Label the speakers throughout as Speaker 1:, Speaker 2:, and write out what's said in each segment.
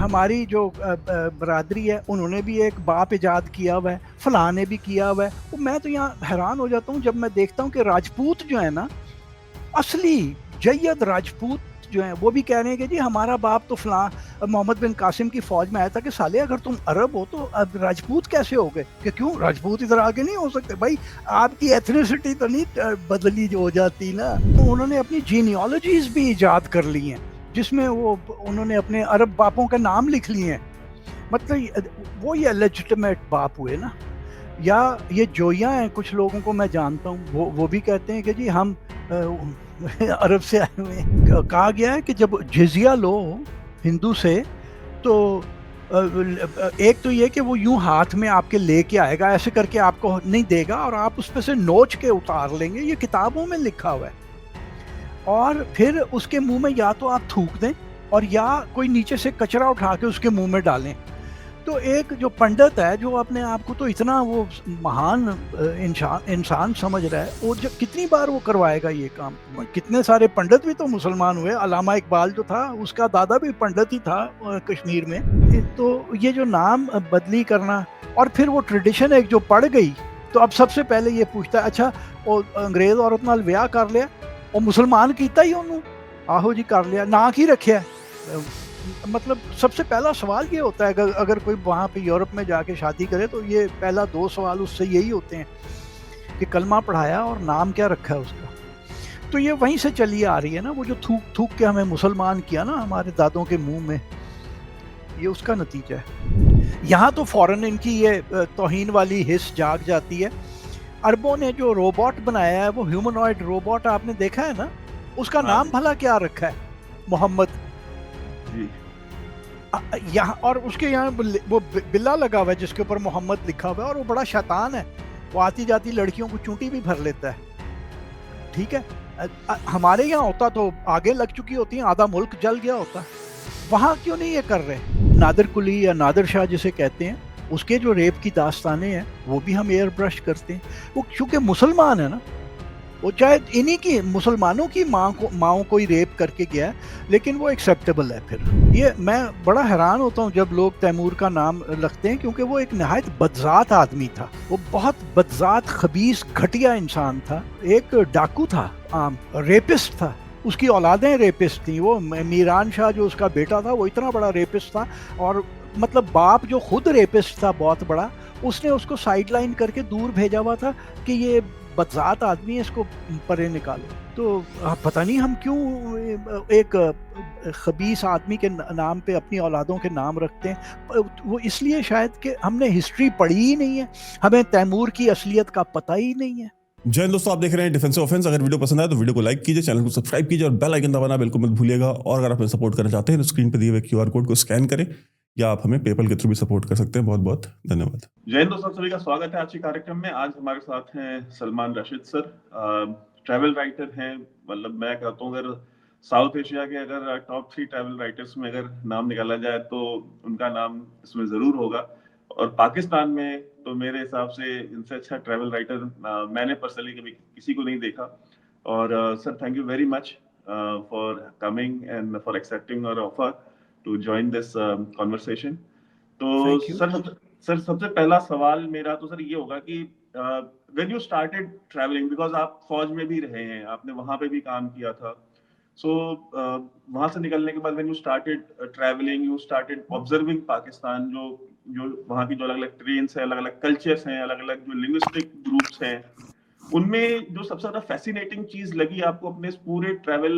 Speaker 1: हमारी जो बरादरी है उन्होंने भी एक बाप इजाद किया हुआ है, फलां ने भी किया हुआ है। तो मैं तो यहाँ हैरान हो जाता हूँ जब मैं देखता हूँ कि राजपूत जो है ना, असली जय्यद राजपूत जो है, वो भी कह रहे हैं कि जी हमारा बाप तो फलां मोहम्मद बिन कासिम की फौज में आया था। कि साले अगर तुम अरब हो तो अब राजपूत कैसे हो गए? कि क्यों राजपूत इधर आगे नहीं हो सकते? भाई आपकी एथनिसिटी तो नहीं बदली जो हो जाती ना। तो उन्होंने अपनी जीनियोलॉजीज भी इजाद कर ली हैं, जिसमें वो उन्होंने अपने अरब बापों का नाम लिख लिए हैं। मतलब वो ये लेजिटिमेट बाप हुए ना। या ये जोइयाँ हैं, कुछ लोगों को मैं जानता हूँ, वो भी कहते हैं कि जी हम अरब से आए हुए हैं। कहा गया है कि जब जिजिया लो हिंदू से, तो एक तो ये कि वो यूं हाथ में आपके लेके आएगा, ऐसे करके आपको नहीं देगा और आप उस पे से नोच के उतार लेंगे। ये किताबों में लिखा हुआ है। और फिर उसके मुंह में या तो आप थूक दें और या कोई नीचे से कचरा उठा के उसके मुंह में डालें। तो एक जो पंडित है, जो अपने आप को तो इतना वो महान इंसान समझ रहा है, वो जो कितनी बार वो करवाएगा ये काम? कितने सारे पंडित भी तो मुसलमान हुए। अलामा इकबाल जो था, उसका दादा भी पंडित ही था कश्मीर में। तो ये जो नाम बदली करना, और फिर वो ट्रेडिशन एक जो पड़ गई, तो अब सबसे पहले ये पूछता है, अच्छा वो अंग्रेज औरत नाल ब्याह कर लिया, वो मुसलमान कीता ही ओनू? आहो जी कर लिया, ना की रखिया। मतलब सबसे पहला सवाल ये होता है, अगर कोई वहाँ पे यूरोप में जाके शादी करे तो ये पहला 2 सवाल उससे यही होते हैं कि कलमा पढ़ाया और नाम क्या रखा है उसका। तो ये वहीं से चली आ रही है ना, वो जो थूक थूक के हमें मुसलमान किया ना हमारे दादों के मुंह में, ये उसका नतीजा है। यहाँ तो फौरन इनकी ये तौहीन वाली हिस्स जाग जाती है। अरबों ने जो रोबोट बनाया है, वो ह्यूमनॉइड रोबोट आपने देखा है ना, उसका नाम भला क्या रखा है? मोहम्मद। यहाँ और उसके यहाँ वो बिल्ला लगा हुआ है जिसके ऊपर मोहम्मद लिखा हुआ है, और वो बड़ा शैतान है। वो आती जाती लड़कियों को चूंटी भी भर लेता है। ठीक है, हमारे यहाँ होता तो आगे लग चुकी होती है, आधा मुल्क जल गया होता। वहाँ क्यों नहीं ये कर रहे? नादिर कुली या नादिर शाह जिसे कहते हैं, उसके जो रेप की दास्तानें हैं वो भी हम एयर ब्रश करते हैं। वो चूंकि मुसलमान है ना, वो चाहे इन्हीं की मुसलमानों की माओ को ही रेप करके गया है, लेकिन वो एक्सेप्टेबल है। फिर ये मैं बड़ा हैरान होता हूँ जब लोग तैमूर का नाम रखते हैं, क्योंकि वो एक नहायत बदजात आदमी था। वो बहुत बदजात, खबीस, घटिया इंसान था। एक डाकू था, आम रेपिस्ट था। उसकी औलादें रेपिस्ट थी। वो मीरान शाह जो उसका बेटा था, वो इतना बड़ा रेपिस्ट था। और मतलब बाप जो खुद रेपिस्ट था बहुत बड़ा, उसने उसको साइडलाइन करके दूर भेजा हुआ था कि ये बदजात आदमी है, इसको परे निकालो। तो पता नहीं हम क्यों एक खबीस आदमी के नाम पे अपनी औलादों के नाम रखते हैं। वो इसलिए शायद कि हमने हिस्ट्री पढ़ी ही नहीं है, हमें तैमूर की असलियत का पता ही नहीं है।
Speaker 2: जय हिंद दोस्तों, आप देख रहे हैं डिफेंस ऑफेंस। अगर वीडियो पसंद आए तो वीडियो को लाइक कीजिए, चैनल को सब्सक्राइब कीजिए और बेल आइकन दबाना बिल्कुल मत भूलिएगा। और अगर आप हमें सपोर्ट करना चाहते हैं तो स्क्रीन पर दिए हुए क्यूआर कोड को स्कैन करें, या आप हमें पेपल के थ्रू भी सपोर्ट कर सकते हैं। बहुत बहुत धन्यवाद।
Speaker 3: जय हिंद दोस्तों, सभी का स्वागत है आज के कार्यक्रम में। आज हमारे साथ हैं Salman Rashid sir, travel writer हैं। मतलब मैं कहता हूँ, अगर साउथ एशिया के अगर टॉप 3 ट्रैवल राइटर्स में अगर नाम निकाला जाए तो उनका नाम इसमें जरूर होगा। और पाकिस्तान में तो मेरे हिसाब से इनसे अच्छा ट्रैवल राइटर मैंने पर्सनली कभी किसी को नहीं देखा। और sir, thank you very much for coming and for accepting our offer to join this conversation. तो सर सबसे पहला सवाल मेरा तो सर ये होगा कि when you started travelling, because आप फौज में भी रहे हैं, आपने वहां पे भी काम किया था। सो वहां से निकलने के बाद when you started travelling, you started observing Pakistan, जो जो वहाँ की जो अलग अलग ट्रेन्स हैं, अलग अलग कल्चर्स हैं, अलग अलग जो लिंग्विस्टिक ग्रुप्स हैं, उनमें जो सबसे ज्यादा फैसिनेटिंग चीज लगी आपको अपने इस पूरे ट्रैवल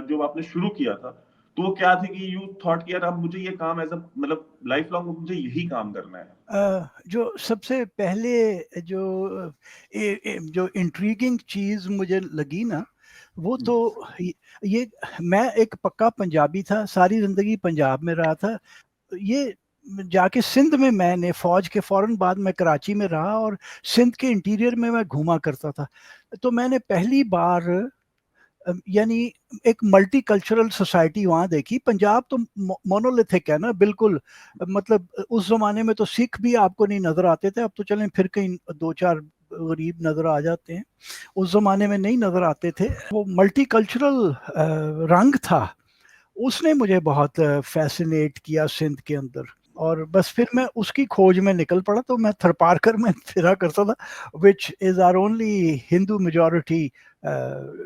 Speaker 3: जो आपने शुरू किया था, तो वो क्या थी कि यू थॉट कि यार अब मुझे ये काम एज अ मतलब लाइफ लॉन्ग मुझे यही काम करना है?
Speaker 1: जो सबसे पहले जो जो इंट्रीगिंग चीज मुझे लगी ना, वो तो ये मैं एक पक्का पंजाबी था, सारी जिंदगी पंजाब में रहा था। ये जाके सिंध में, मैंने फौज के फौरन बाद मैं कराची में रहा और सिंध के इंटीरियर में मैं घूमा करता था। तो मैंने पहली बार यानी एक मल्टी कल्चरल सोसाइटी वहाँ देखी। पंजाब तो मोनोलिथिक है ना, बिल्कुल। मतलब उस जमाने में तो सिख भी आपको नहीं नजर आते थे, अब तो चलें फिर कहीं 2-4 गरीब नजर आ जाते हैं, उस जमाने में नहीं नजर आते थे। वो मल्टी कल्चरल रंग था उसने मुझे बहुत फैसिनेट किया सिंध के अंदर, और बस फिर मैं उसकी खोज में निकल पड़ा। तो मैं थरपारकर में फिरा करता था, which is our only Hindu majority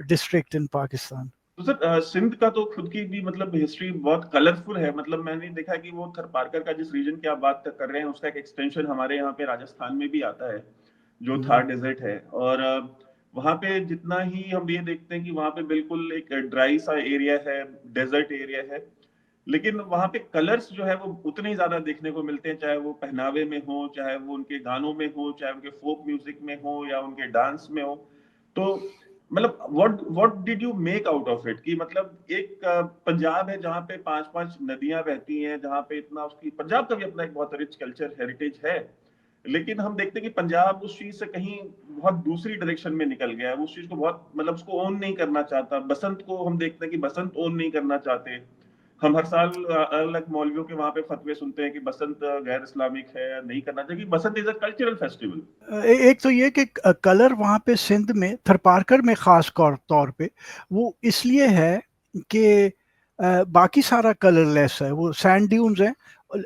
Speaker 1: district in Pakistan.
Speaker 3: तो सर सिंध का तो खुद की भी मतलब हिस्ट्री बहुत कलरफुल है। मतलब मैंने देखा कि वो थरपारकर का जिस रीजन की आप बात कर रहे हैं उसका एक एक्सटेंशन हमारे यहाँ पे राजस्थान में भी आता है, जो थार डेजर्ट है। और वहाँ पे जितना ही हम ये देखते हैं कि वहाँ पे बिल्कुल एक ड्राई सा एरिया है, डेजर्ट एरिया है, लेकिन वहाँ पे कलर्स जो है वो उतने ही ज्यादा देखने को मिलते हैं, चाहे वो पहनावे में हो, चाहे वो उनके गानों में हो, चाहे उनके फोक म्यूजिक में हो, या उनके डांस में हो। तो मतलब what did you make out of it कि मतलब एक पंजाब है जहाँ पे 5-5 नदियां बहती हैं, जहाँ पे इतना उसकी पंजाब का भी अपना एक बहुत रिच कल्चर हेरिटेज है, लेकिन हम देखते हैं कि पंजाब उस चीज से कहीं बहुत दूसरी डायरेक्शन में निकल गया है। उस चीज को बहुत मतलब उसको ओन नहीं करना चाहता। बसंत को हम देखते हैं कि बसंत ओन नहीं करना चाहते। हम हर साल अलग मौलवियों के वहां पे फतवे सुनते हैं कि बसंत गैर इस्लामिक है, नहीं करना चाहिए। बसंत इज अ कल्चरल फेस्टिवल।
Speaker 1: एक तो ये कि कलर वहाँ पे सिंध में थरपारकर में खास तौर पे वो इसलिए है कि बाकी सारा कलरलेस है, वो सैंड ड्यून्स है,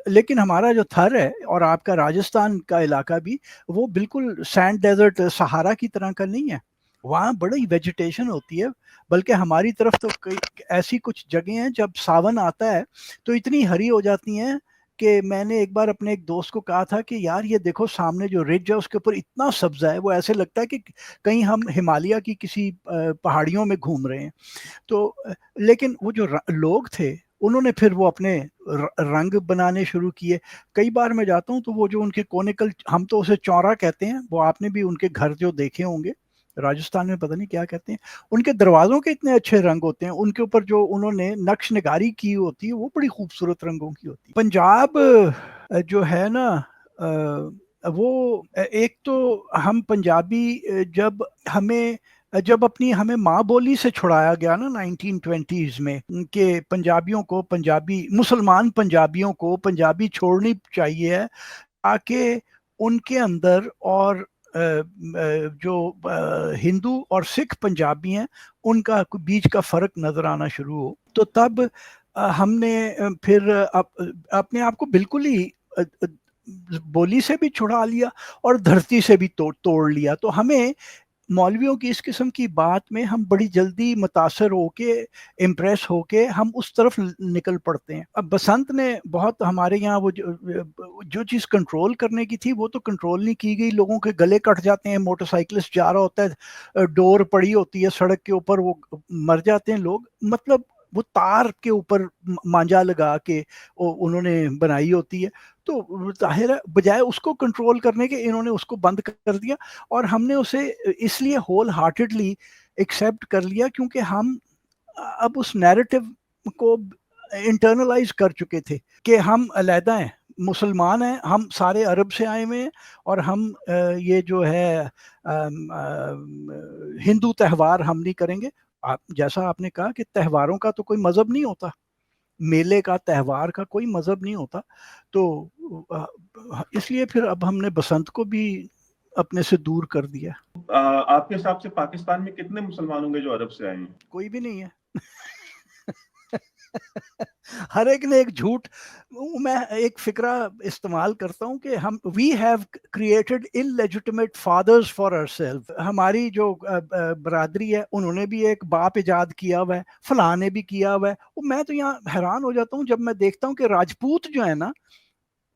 Speaker 1: लेकिन हमारा जो थर है और आपका राजस्थान का इलाका भी वो बिल्कुल सैंड डेजर्ट सहारा की तरह का नहीं है। वहाँ बड़ी वेजिटेशन होती है, बल्कि हमारी तरफ तो कई ऐसी कुछ जगह हैं जब सावन आता है तो इतनी हरी हो जाती हैं कि मैंने एक बार अपने एक दोस्त को कहा था कि यार ये देखो सामने जो रिज है उसके ऊपर इतना सब्जा है, वो ऐसे लगता है कि कहीं हम हिमालय की किसी पहाड़ियों में घूम रहे हैं। तो लेकिन वो जो लोग थे उन्होंने फिर वो अपने रंग बनाने शुरू किए। कई बार मैं जाता हूँ तो वो जो उनके कोनिकल, हम तो उसे चौरा कहते हैं, वो आपने भी उनके घर जो देखे होंगे, राजस्थान में पता नहीं क्या कहते हैं, उनके दरवाजों के इतने अच्छे रंग होते हैं, उनके ऊपर जो उन्होंने नक्श निगारी की होती है वो बड़ी खूबसूरत रंगों की होती है। पंजाब जो है ना, वो एक तो हम पंजाबी जब अपनी हमें माँ बोली से छुड़ाया गया ना 1920s में, कि पंजाबियों को पंजाबी, मुसलमान पंजाबियों को पंजाबी छोड़नी चाहिए ताकि उनके अंदर और जो हिंदू और सिख पंजाबी हैं उनका बीच का फर्क नजर आना शुरू हो। तो तब हमने फिर अपने आप को बिल्कुल ही बोली से भी छुड़ा लिया और धरती से भी तोड़ लिया। तो हमें मौलवियों की इस किस्म की बात में हम बड़ी जल्दी मुतासर होके, इम्प्रेस होके हम उस तरफ निकल पड़ते हैं। अब बसंत ने बहुत हमारे यहाँ वो जो चीज़ कंट्रोल करने की थी वो तो कंट्रोल नहीं की गई। लोगों के गले कट जाते हैं, मोटरसाइकिलिस्ट जा रहा होता है, डोर पड़ी होती है सड़क के ऊपर, वो मर जाते हैं लोग। मतलब वो तार के ऊपर मांझा लगा के उन्होंने बनाई होती है। तो जाहिर है बजाय उसको कंट्रोल करने के इन्होंने उसको बंद कर दिया, और हमने उसे इसलिए होल हार्टेडली एक्सेप्ट कर लिया क्योंकि हम अब उस नैरेटिव को इंटरनलाइज कर चुके थे कि हम अलहदा हैं, मुसलमान हैं, हम सारे अरब से आए हुए हैं, और हम ये जो है हिंदू त्यौहार हम नहीं करेंगे। आप जैसा आपने कहा कि त्योहारों का तो कोई मजहब नहीं होता, मेले का, त्यौहार का कोई मजहब नहीं होता। तो इसलिए फिर अब हमने बसंत को भी अपने से दूर कर दिया।
Speaker 3: आपके हिसाब से पाकिस्तान में कितने मुसलमान होंगे जो अरब से आए हैं?
Speaker 1: कोई भी नहीं है। हर एक ने एक झूठ, मैं एक फिक्रा इस्तेमाल करता हूँ कि हम we have created illegitimate fathers for ourself. हमारी जो बरादरी है उन्होंने भी एक बाप इजाद किया हुआ है, फलां ने भी किया हुआ है। मैं तो यहाँ हैरान हो जाता हूँ जब मैं देखता हूँ कि राजपूत जो है ना,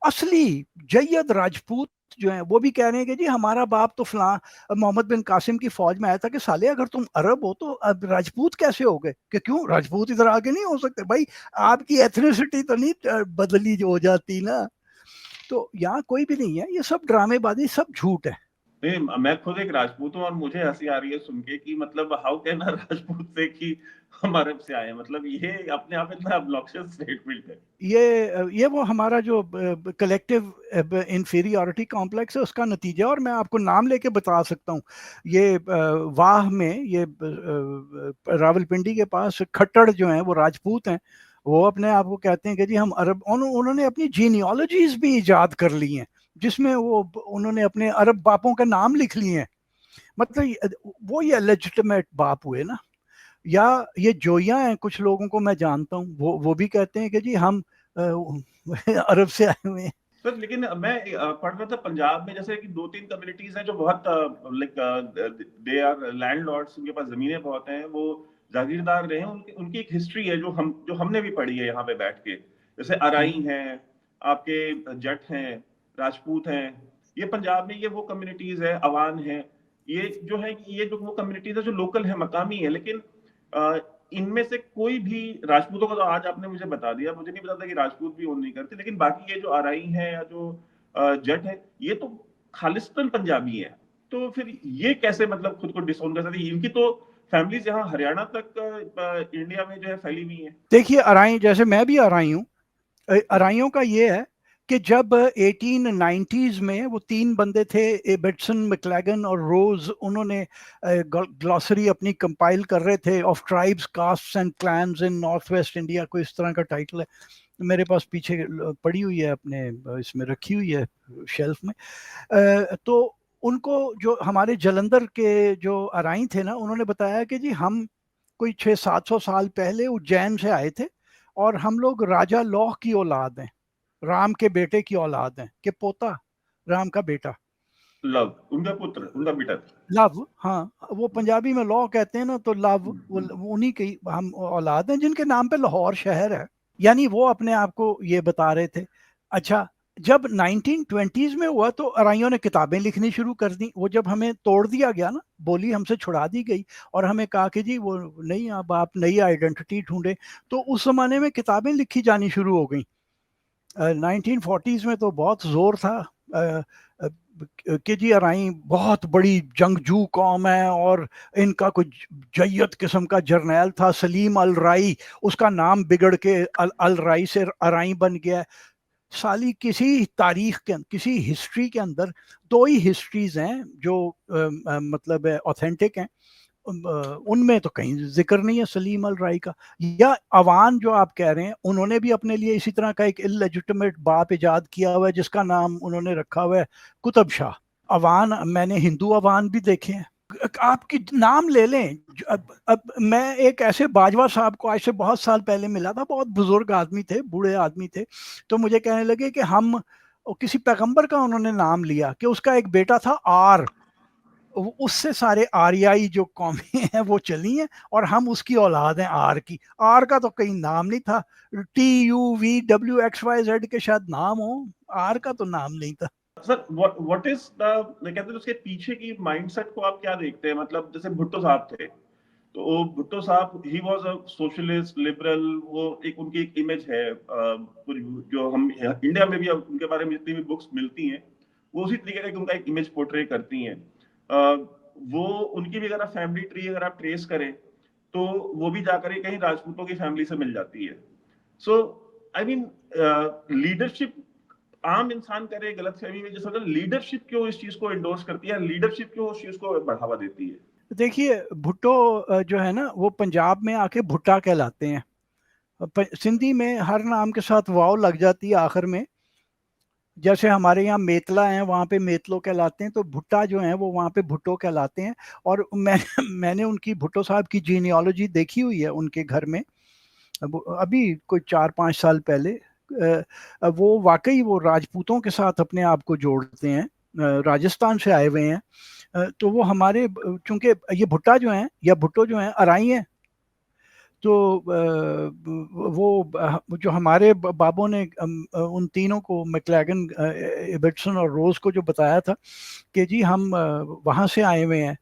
Speaker 1: असली जैयद राजपूत जो है, वो भी कह रहे हैं कि जी हमारा बाप तो फलां मोहम्मद बिन कासिम की फौज में आया था। कि साले अगर तुम अरब हो तो अब राजपूत कैसे हो गए? कि क्यों राजपूत इधर आगे नहीं हो सकते? भाई आपकी एथनिसिटी तो नहीं बदली हो जाती ना। तो यहाँ कोई भी नहीं है, ये सब ड्रामेबाजी, सब झूठ है।
Speaker 3: नहीं, मैं खुद एक राजपूत हूँ और मुझे हंसी आ रही है सुन के कि मतलब हाउ कैन अ राजपूत से कि हम अरब से आए। मतलब ये अपने आप इतना ऑब्नॉक्शियस स्टेटमेंट है।
Speaker 1: ये वो हमारा जो कलेक्टिव इंफीरियरिटी कॉम्प्लेक्स है उसका नतीजा है। और मैं आपको नाम लेके बता सकता हूँ, ये वाह में ये रावलपिंडी के पास खट्टर जो हैं वो राजपूत हैं। वो अपने आप को कहते हैं कि जी हम अरब, उन्होंने अपनी जीनियोलॉजीज भी इजाद कर ली हैं जिसमें वो उन्होंने अपने अरब बापों का नाम लिख लिए हैं। मतलब वो ये लेजिटिमेट बाप हुए ना। या ये जोइयां हैं, कुछ लोगों को मैं जानता हूँ, वो भी कहते हैं कि जी हम अरब से आए हुए हैं।
Speaker 3: सर लेकिन मैं पढ़ रहा था पंजाब में जैसे कि 2-3 कम्युनिटीज हैं जो बहुत लाइक दे आर लैंडलॉर्ड्स, उनके पास जमीनें बहुत हैं, वो जागीरदार रहे हैं, उनकी उनकी एक हिस्ट्री है जो हमने भी पढ़ी है यहाँ पे बैठ के। जैसे अराई हैं, आपके जट हैं, राजपूत हैं, ये पंजाब में ये वो कम्युनिटीज है, अवान है, ये जो है ये जो वो कम्युनिटीज है जो लोकल है, मकामी है। लेकिन अ, इनमें से कोई भी राजपूतों का तो आज आपने मुझे बता दिया, मुझे नहीं पता था कि राजपूत भी ओन नहीं करते, लेकिन बाकी ये जो आरई हैं या जो जट है, ये तो खालिस्तान पंजाबी है। तो फिर ये कैसे मतलब खुद को डिसोन कर सकती है? इनकी तो फैमिलीज यहाँ हरियाणा तक इंडिया में जो है फैली हुई है।
Speaker 1: देखिए अराई, जैसे मैं भी अराई हूँ, अराइयों का ये है कि जब 1890s में वो तीन बंदे थे, एबर्टसन, मैक्लेगन और रोज, उन्होंने ग्लॉसरी अपनी कंपाइल कर रहे थे of tribes, castes and clans in north west India, कोई इस तरह का टाइटल है, मेरे पास पीछे पड़ी हुई है, अपने इसमें रखी हुई है शेल्फ में। तो उनको, जो हमारे जलंधर के जो अराई थे ना, उन्होंने बताया कि जी हम कोई 600-700 साल पहले उज्जैन से आए थे और हम लोग राजा लौह की औलाद हैं, राम के बेटे की औलाद हैं, के पोता, राम का बेटा
Speaker 3: लव उनका पुत्र, उनका बेटा।
Speaker 1: लव, हाँ वो पंजाबी में लौ कहते हैं ना, तो लव वो उन्हीं की हम औलाद हैं जिनके नाम पे लाहौर शहर है। यानी वो अपने आप को ये बता रहे थे। अच्छा, जब 1920s में हुआ तो अराइयों ने किताबें लिखनी शुरू कर दी। वो जब हमें तोड़ दिया गया ना, बोली हमसे छुड़ा दी गई और हमें कहा कि जी वो नहीं, अब आप नई आइडेंटिटी ढूंढे, तो उस जमाने में किताबें लिखी जानी शुरू हो गई। 1940s में तो बहुत जोर था कि जी अराई बहुत बड़ी जंगजू कौम है और इनका कुछ जय्यत किस्म का जर्नैल था सलीम अल राई, उसका नाम बिगड़ के अल राई से अराई बन गया। साली किसी तारीख के, किसी हिस्ट्री के अंदर दो ही हिस्ट्रीज हैं जो मतलब ऑथेंटिक हैं, उनमें तो कहीं जिक्र नहीं है सलीम अल राय का। या अवान जो आप कह रहे हैं, उन्होंने भी अपने लिए इसी तरह का एक इलेजिटिमेट बाप इजाद किया हुआ है जिसका नाम उन्होंने रखा हुआ है कुतुब शाह। अवान, मैंने हिंदू अवान भी देखे हैं, आपकी नाम ले लें। अब मैं एक ऐसे बाजवा साहब को आज से बहुत साल पहले मिला था, बहुत बुजुर्ग आदमी थे, बूढ़े आदमी थे, तो मुझे कहने लगे कि हम, किसी पैगंबर का उन्होंने नाम लिया कि उसका एक बेटा था आर, उससे सारे आर्याई जो कौमें हैं वो चली हैं और हम उसकी औलाद हैं आर की। आर का तो कहीं नाम नहीं था, TUVWXYZ के शायद नाम हो, आर का तो नाम नहीं था।
Speaker 3: सर व्हाट इज द, मैं कहते हैं उसके पीछे की माइंडसेट को आप क्या देखते हैं? मतलब जैसे भुट्टो साहब थे, तो भुट्टो साहब he was a socialist liberal, वो एक उनकी एक इमेज है जो हम इंडिया में भी उनके बारे में जितनी भी बुक्स मिलती हैं वो उसी तरीके का उनका एक इमेज पोर्ट्रे करती हैं। वो उनकी भी अगर आप फैमिली ट्री अगर आप ट्रेस करें तो वो भी जाकर कहीं राजपूतों की फैमिली से मिल जाती है। सो आई मीन लीडरशिप आम इंसान करे गलतफहमी में, जैसा लीडरशिप क्यों इस चीज को एंडोर्स करती है, लीडरशिप क्यों उस चीज को बढ़ावा देती है?
Speaker 1: देखिए भुट्टो जो है ना, वो पंजाब में आके भुट्टा कहलाते हैं। सिंधी में हर नाम के साथ वाव लग जाती है आखिर में। जैसे हमारे यहाँ मेतला हैं, वहाँ पे मेतलो कहलाते हैं, तो भुट्टा जो हैं वो वहाँ पे भुट्टो कहलाते हैं। और मैंने उनकी, भुट्टो साहब की जीनियोलॉजी देखी हुई है उनके घर में, अभी कोई 4-5 साल पहले। वो वाकई वो राजपूतों के साथ अपने आप को जोड़ते हैं, राजस्थान से आए हुए हैं। तो वो हमारे, चूंकि ये भुट्टा जो हैं या भुट्टो जो हैं अराई हैं, तो वो जो हमारे बाबों ने उन तीनों को, मैक्लेगन, इबर्टसन और रोज को जो बताया था कि जी हम वहाँ से आए हुए हैं,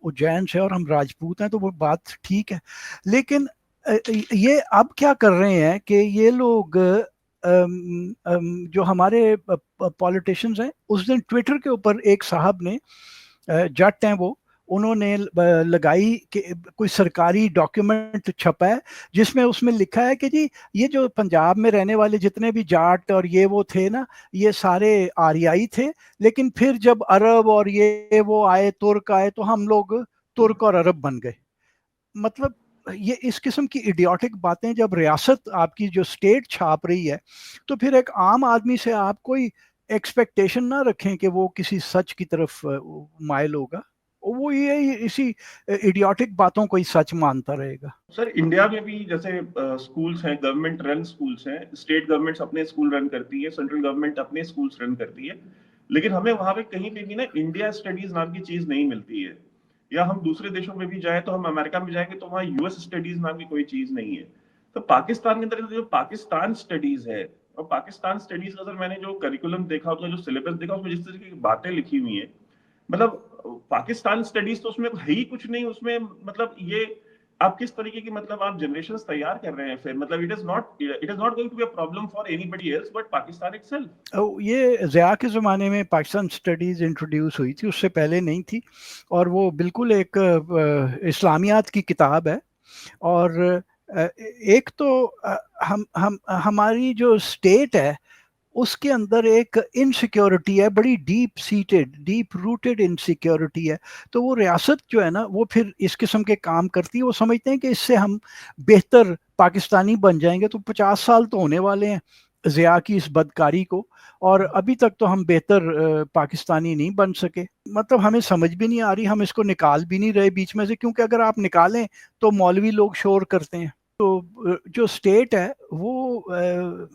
Speaker 1: उज्जैन से, और हम राजपूत हैं, तो वो बात ठीक है। लेकिन ये अब क्या कर रहे हैं कि ये लोग जो हमारे पॉलिटिशियंस हैं, उस दिन ट्विटर के ऊपर एक साहब ने, जट हैं वो, उन्होंने लगाई कि कोई सरकारी डॉक्यूमेंट छपा है जिसमें उसमें लिखा है कि जी ये जो पंजाब में रहने वाले जितने भी जाट और ये वो थे ना, ये सारे आर्याई थे, लेकिन फिर जब अरब और ये वो आए, तुर्क आए, तो हम लोग तुर्क और अरब बन गए। मतलब ये इस किस्म की इडियोटिक बातें जब रियासत आपकी जो स्टेट छाप रही है, तो फिर एक आम आदमी से आप कोई एक्सपेक्टेशन ना रखें कि वो किसी सच की तरफ माइल होगा। वो ये इसी इडियोटिक बातों को ही सच मानता रहेगा।
Speaker 3: सर इंडिया में भी जैसे स्कूल्स हैं, गवर्नमेंट रन स्कूल्स हैं, स्टेट गवर्नमेंट्स अपने स्कूल रन करती है, सेंट्रल गवर्नमेंट अपने स्कूल्स रन करती है, लेकिन हमें वहां पे कहीं पे भी ना इंडिया स्टडीज नाम की चीज नहीं मिलती है। या हम दूसरे देशों में भी जाए, तो हम अमेरिका में जाएंगे तो वहाँ यूएस स्टडीज नाम की कोई चीज नहीं है। तो पाकिस्तान के अंदर जो पाकिस्तान स्टडीज है, और पाकिस्तान स्टडीज का सर मैंने जो करिकुलम देखा, उसका जो सिलेबस देखा, उसमें जिस तरीके की बातें लिखी हुई है, मतलब पाकिस्तान स्टडीज तो उसमें है ही कुछ नहीं उसमें। मतलब ये आप किस तरीके की, मतलब आप जनरेशंस तैयार कर रहे हैं फिर, मतलब it is not going to be a problem for anybody else but Pakistan itself.
Speaker 1: ये ज़िया के ज़माने में पाकिस्तान स्टडीज़ इंट्रोड्यूस हुई थी, उससे पहले नहीं थी, और वो बिल्कुल एक इस्लामियात की किताब है। और एक तो हम हमारी जो स्टेट है उसके अंदर एक इनसिक्योरिटी है, बड़ी deep seated, deep rooted insecurity है। तो वो रियासत जो है ना, वो फिर इस किस्म के काम करती है। वो समझते हैं कि इससे हम बेहतर पाकिस्तानी बन जाएंगे। तो 50 साल तो होने वाले हैं ज़िया की इस बदकारी को, और अभी तक तो हम बेहतर पाकिस्तानी नहीं बन सके। मतलब हमें समझ भी नहीं आ रही, हम इसको निकाल भी नहीं रहे बीच में से, क्योंकि अगर आप निकालें तो मौलवी लोग शोर करते हैं। तो जो स्टेट है वो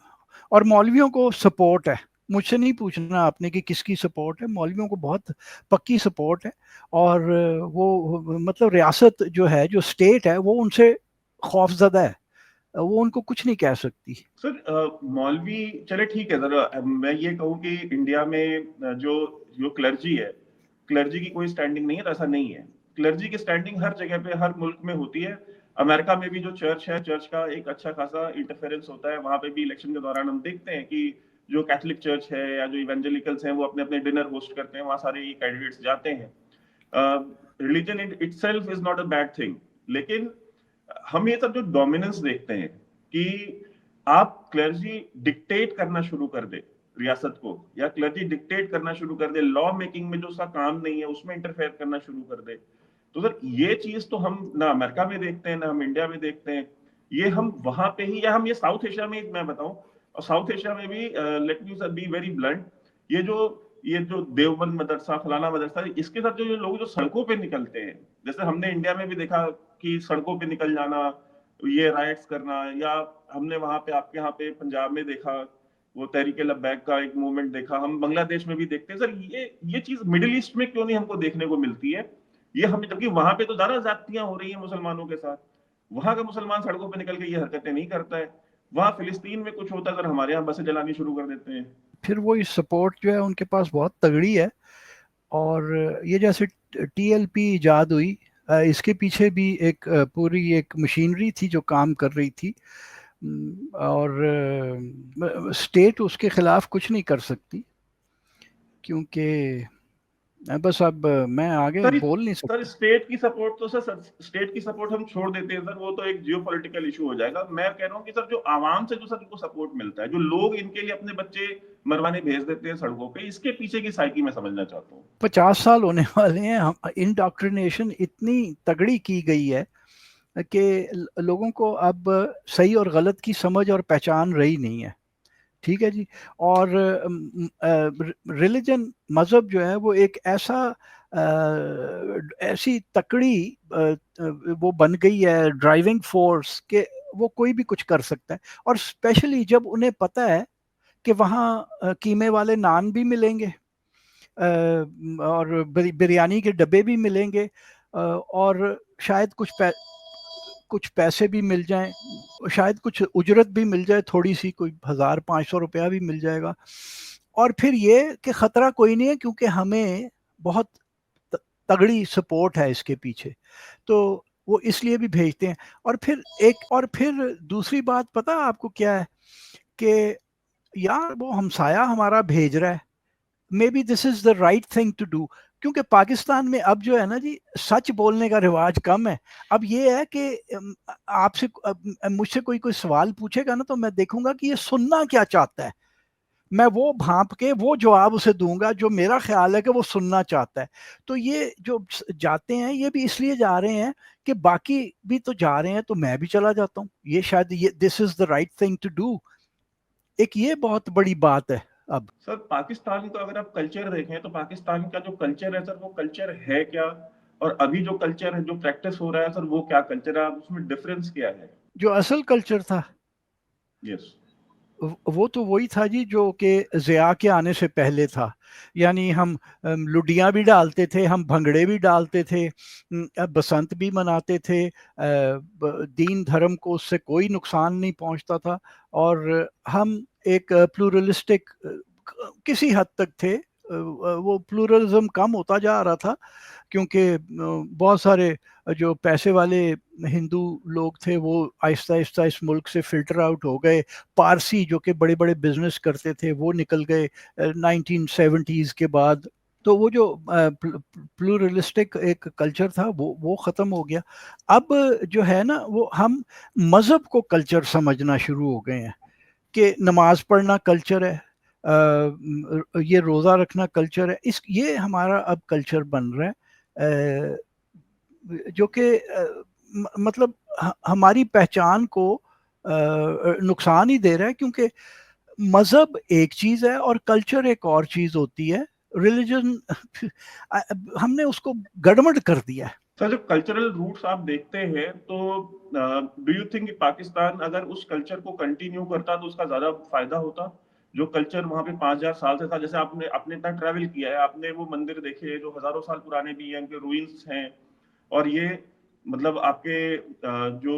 Speaker 1: और मौलवियों को सपोर्ट है। मुझसे नहीं पूछना आपने कि किसकी सपोर्ट है, मौलवियों को बहुत पक्की सपोर्ट है। और वो मतलब रियासत जो है, जो स्टेट है, वो उनसे खौफजदा है, वो उनको कुछ नहीं कह सकती।
Speaker 3: सर मौलवी, चले ठीक है सर, मैं ये कहूँ कि इंडिया में जो जो क्लर्जी है, क्लर्जी की कोई स्टैंडिंग नहीं है, तो ऐसा नहीं है। क्लर्जी की स्टैंडिंग हर जगह पे, हर मुल्क में होती है। अमेरिका में भी जो चर्च है, चर्च का एक अच्छा खासा इंटरफेरेंस होता है। वहां पे भी इलेक्शन के दौरान हम देखते हैं कि जो कैथोलिक चर्च है या जो इवेंजेलिकल्स हैं, वो अपने अपने डिनर होस्ट करते हैं, वहां सारे कैंडिडेट्स जाते हैं। Religion itself is not a bad thing, लेकिन हम ये सब जो डोमिनेंस देखते हैं कि आप क्लर्जी डिक्टेट करना शुरू कर दे रियासत को, या क्लर्जी डिक्टेट करना शुरू कर दे लॉ मेकिंग में, जो उसका काम नहीं है उसमें इंटरफेयर करना शुरू कर दे, तो सर ये चीज तो हम ना अमेरिका में देखते हैं ना हम इंडिया में देखते हैं। ये हम वहां पे ही, या हम ये साउथ एशिया में, मैं बताऊं, और साउथ एशिया में भी, let me be very blunt, ये जो ये जो देवबंद मदरसा, फलाना मदरसा, इसके साथ जो लोग जो सड़कों पे निकलते हैं, जैसे हमने इंडिया में भी देखा कि सड़कों पे निकल जाना, ये राइट्स करना, या हमने वहां पे आपके यहाँ पे पंजाब में देखा, वो तहरीके लब्बैक का एक मूवमेंट देखा, हम बांग्लादेश में भी देखते हैं। सर ये चीज मिडिल ईस्ट में क्यों नहीं हमको देखने को मिलती है? ये हम, जबकि वहां पे तो ज्यादा ज्यादतियां हो रही है मुसलमानों के साथ, वहां का मुसलमान सड़कों पे निकल के ये हरकतें नहीं करता है। वहां फिलिस्तीन में कुछ होता है सर, हमारे यहाँ बसें जलानी शुरू कर देते हैं।
Speaker 1: फिर वो इस सपोर्ट जो है उनके पास बहुत तगड़ी है। और ये जैसे टीएलपी इजाद हुई, इसके पीछे भी एक पूरी एक मशीनरी थी जो काम कर रही थी। और स्टेट उसके खिलाफ कुछ नहीं कर सकती, क्योंकि बस अब मैं आगे
Speaker 3: सर
Speaker 1: बोल नहीं
Speaker 3: सर
Speaker 1: सकता।
Speaker 3: स्टेट की सपोर्ट तो सर स्टेट की सपोर्ट हम छोड़ देते हैं सर, वो तो एक जियोपॉलिटिकल इशू हो जाएगा। मैं कह रहा हूँ कि सर जो आवाम से जो सर इनको सपोर्ट मिलता है, जो लोग इनके लिए अपने बच्चे मरवाने भेज देते हैं सड़कों पे, इसके पीछे की साइकी मैं समझना चाहता हूँ।
Speaker 1: 50 साल होने वाले हैं, हम इंडोक्ट्रिनेशन इतनी तगड़ी की गई है कि लोगों को अब सही और गलत की समझ और पहचान रही नहीं है। ठीक है जी। और रिलीजन, मज़हब जो है वो एक ऐसा ऐसी तकड़ी वो बन गई है ड्राइविंग फोर्स, के वो कोई भी कुछ कर सकता है। और स्पेशली जब उन्हें पता है कि वहाँ कीमे वाले नान भी मिलेंगे, और बिरयानी के डब्बे भी मिलेंगे, और शायद कुछ पैसे भी मिल जाएं, शायद कुछ उजरत भी मिल जाए, थोड़ी सी, कोई 1,000-500 रुपया भी मिल जाएगा। और फिर ये कि ख़तरा कोई नहीं है, क्योंकि हमें बहुत तगड़ी सपोर्ट है इसके पीछे, तो वो इसलिए भी भेजते हैं। और फिर दूसरी बात पता आपको क्या है, कि यार वो हमसाया हमारा भेज रहा है, maybe this is the right thing to do. क्योंकि पाकिस्तान में अब जो है ना जी, सच बोलने का रिवाज कम है। अब ये है कि आपसे मुझसे कोई कोई सवाल पूछेगा ना, तो मैं देखूंगा कि ये सुनना क्या चाहता है, मैं वो भांप के वो जवाब उसे दूंगा जो मेरा ख्याल है कि वो सुनना चाहता है। तो ये जो जाते हैं, ये भी इसलिए जा रहे हैं कि बाकी भी तो जा रहे हैं, तो मैं भी चला जाता हूँ। ये शायद ये this is the right thing to do. एक ये बहुत बड़ी बात है अब।
Speaker 3: सर पाकिस्तान का अगर आप कल्चर देखें, तो पाकिस्तान का जो कल्चर है सर, वो कल्चर है क्या? और अभी जो कल्चर है, जो प्रैक्टिस हो रहा है सर, वो क्या कल्चर है, उसमें डिफरेंस क्या है?
Speaker 1: जो असल कल्चर था
Speaker 3: यस।
Speaker 1: वो तो वही था जी जो कि ज़िया के आने से पहले था। यानी हम लुडियाँ भी डालते थे, हम भंगड़े भी डालते थे, बसंत भी मनाते थे, दीन धर्म को उससे कोई नुकसान नहीं पहुंचता था, और हम एक प्लूरलिस्टिक किसी हद तक थे। वो प्लूरलिज्म कम होता जा रहा था क्योंकि बहुत सारे जो पैसे वाले हिंदू लोग थे वो आहिस्ता आहिस्ता इस मुल्क से फिल्टर आउट हो गए। पारसी जो कि बड़े बड़े बिजनेस करते थे वो निकल गए 1970s के बाद। तो वो जो प्लूरलिस्टिक एक कल्चर था वो ख़त्म हो गया। अब जो है ना, वो हम मज़हब को कल्चर समझना शुरू हो गए हैं कि नमाज पढ़ना कल्चर है, ये रोज़ा रखना कल्चर है। इस ये हमारा अब कल्चर बन रहा है, जो कि मतलब हमारी पहचान को नुकसान ही दे रहा है, क्योंकि मज़हब एक चीज़ है और कल्चर एक और चीज़ होती है। रिलीजन हमने उसको गड़बड़ कर दिया है।
Speaker 3: सर, जब कल्चरल रूट्स आप देखते हैं तो डू यू थिंक पाकिस्तान अगर उस कल्चर को कंटिन्यू करता तो उसका ज्यादा फायदा होता? जो कल्चर वहां पे 5000 साल से था, जैसे आपने आपने इतना ट्रैवल किया है, आपने वो मंदिर देखे हैं जो हजारों साल पुराने भी हैं, उनके रूइंस हैं, और ये मतलब आपके जो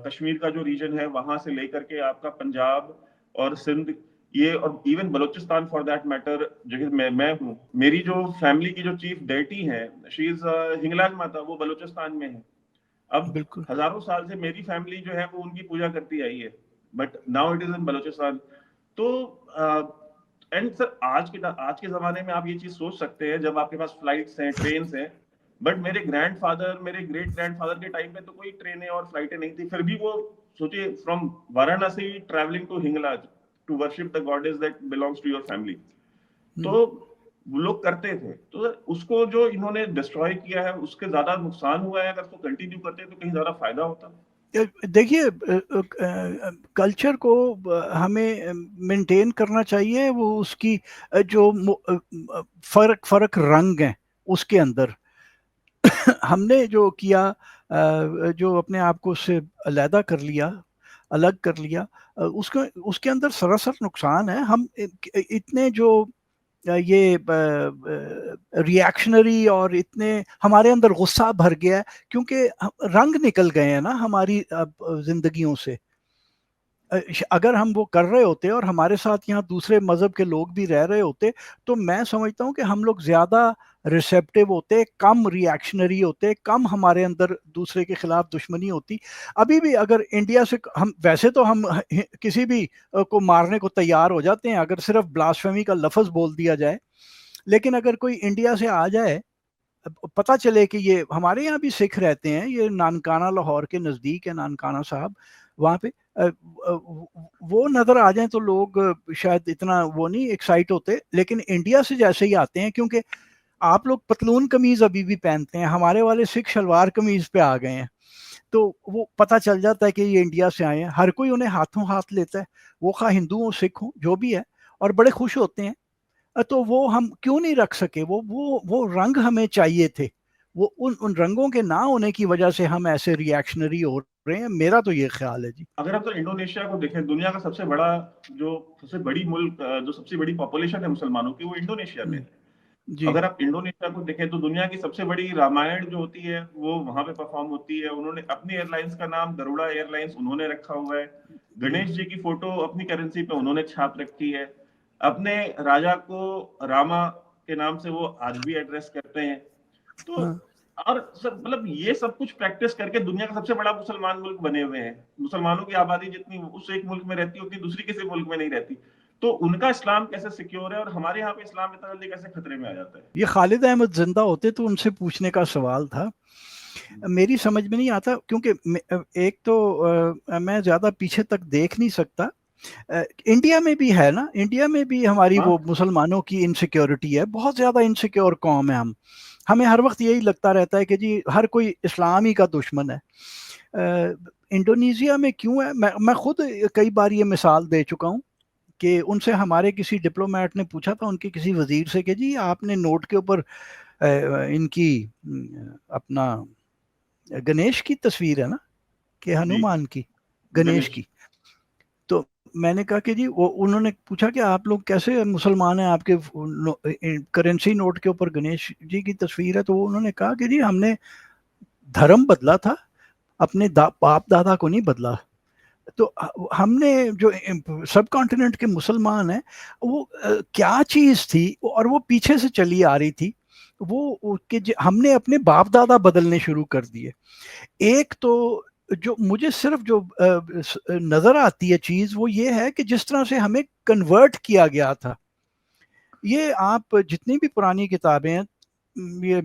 Speaker 3: कश्मीर का जो रीजन है वहां से लेकर के आपका पंजाब और सिंध, ये और even Balochistan for that matter, जगह मैं हूँ, मेरी जो फैमिली की जो चीफ डेटी है, शी इज हिंगलाज माता, वो बलूचिस्तान में है। अब
Speaker 1: बिल्कुल।
Speaker 3: हजारों साल से मेरी फैमिली जो है वो उनकी पूजा करती आई है, but now it is in Balochistan. तो एंड सर, आज के जमाने में आप ये चीज सोच सकते हैं जब आपके पास फ्लाइट्स हैं, ट्रेन्स हैं, बट मेरे ग्रैंडफादर, मेरे ग्रेट ग्रैंडफादर के टाइम पे तो कोई ट्रेनें और फ्लाइटें नहीं थी, फिर भी वो सोचिए from Varanasi travelling to Hinglaj to worship the goddess that belongs to your family. तो वो लोग करते थे, तो उसको जो इन्होंने डिस्ट्रॉय किया है उसके ज्यादा नुकसान हुआ है। अगर उसको कंटिन्यू करते तो कहीं ज्यादा फायदा होता।
Speaker 1: देखिए, कल्चर को हमें मेंटेन करना चाहिए, वो उसकी जो फर्क फर्क रंग हैं उसके अंदर। हमने जो किया, जो अपने आप को उससे अलहदा कर लिया, अलग कर लिया, उसके उसके अंदर सरासर नुकसान है। हम इतने जो ये रिएक्शनरी और इतने हमारे अंदर गुस्सा भर गया है, क्योंकि रंग निकल गए हैं ना हमारी जिंदगियों से। अगर हम वो कर रहे होते और हमारे साथ यहाँ दूसरे मज़हब के लोग भी रह रहे होते, तो मैं समझता हूँ कि हम लोग ज़्यादा रिसेप्टिव होते, कम रिएक्शनरी होते, कम हमारे अंदर दूसरे के खिलाफ दुश्मनी होती। अभी भी अगर इंडिया से हम, वैसे तो हम किसी भी को मारने को तैयार हो जाते हैं अगर सिर्फ ब्लास्फेमी का लफ्ज़ बोल दिया जाए, लेकिन अगर कोई इंडिया से आ जाए, पता चले कि ये हमारे यहाँ भी सिख रहते हैं, ये नानकाना लाहौर के नज़दीक है नानकाना साहब, वहाँ पे वो नज़र आ जाए तो लोग शायद इतना वो नहीं एक्साइट होते, लेकिन इंडिया से जैसे ही आते हैं, क्योंकि आप लोग पतलून कमीज अभी भी पहनते हैं, हमारे वाले सिख शलवार कमीज पे आ गए हैं, तो वो पता चल जाता है कि ये इंडिया से आए हैं। हर कोई उन्हें हाथों हाथ लेता है, वो खा हिंदू हो सिख हो जो भी है, और बड़े खुश होते हैं। तो वो हम क्यों नहीं रख सके? वो रंग हमें चाहिए थे। वो उन रंगों के ना होने की वजह से हम ऐसे रिएक्शनरी हो रहे हैं, मेरा तो ये ख्याल है जी।
Speaker 3: अगर आप तो इंडोनेशिया को देखें, दुनिया का सबसे बड़ा जो सबसे बड़ी मुल्क, जो सबसे बड़ी पॉपुलेशन है मुसलमानों की, वो इंडोनेशिया में है।
Speaker 1: जी।
Speaker 3: अगर आप इंडोनेशिया को देखें तो दुनिया की सबसे बड़ी रामायण जो होती है वो वहां पे परफॉर्म होती है। उन्होंने अपनी एयरलाइंस का नाम गरुड़ा एयरलाइंस उन्होंने रखा हुआ है। गणेश जी की फोटो अपनी करेंसी पे उन्होंने छाप रखी है। अपने राजा को रामा के नाम से वो आज भी एड्रेस करते हैं। तो
Speaker 1: हाँ।
Speaker 3: और सब मतलब ये सब कुछ प्रैक्टिस करके दुनिया का सबसे बड़ा मुसलमान मुल्क बने हुए हैं। मुसलमानों की आबादी जितनी उस एक मुल्क में रहती है उतनी दूसरी किसी मुल्क में नहीं रहती। तो उनका इस्लाम कैसे सिक्योर है और हमारे यहाँ पे इस्लाम इतना जल्दी कैसे खतरे में आ जाता है?
Speaker 1: ये खालिद अहमद जिंदा होते तो उनसे पूछने का सवाल था, मेरी समझ में नहीं आता, क्योंकि एक तो मैं ज्यादा पीछे तक देख नहीं सकता। इंडिया में भी है ना, इंडिया में भी हमारी
Speaker 3: हाँ।
Speaker 1: वो मुसलमानों की इनसिक्योरिटी है, बहुत ज़्यादा इनसिक्योर कौम है हम। हमें हर वक्त यही लगता रहता है कि जी हर कोई इस्लाम ही का दुश्मन है। इंडोनेशिया में क्यों है, मैं खुद कई बार ये मिसाल दे चुका हूँ कि उनसे हमारे किसी डिप्लोमेट ने पूछा था उनके किसी वजीर से कि जी आपने नोट के ऊपर इनकी अपना गणेश की तस्वीर है ना, कि हनुमान की, गणेश की। तो मैंने कहा कि जी उन्होंने पूछा कि आप लोग कैसे मुसलमान हैं, आपके करेंसी नोट के ऊपर गणेश जी की तस्वीर है। तो उन्होंने कहा कि जी हमने धर्म बदला था, अपने बाप दादा को नहीं बदला। तो हमने जो सब कॉन्टिनेंट के मुसलमान हैं, वो क्या चीज़ थी और वो पीछे से चली आ रही थी, वो कि हमने अपने बाप दादा बदलने शुरू कर दिए। एक तो जो मुझे सिर्फ जो नज़र आती है चीज़, वो ये है कि जिस तरह से हमें कन्वर्ट किया गया था। ये आप जितनी भी पुरानी किताबें हैं, ये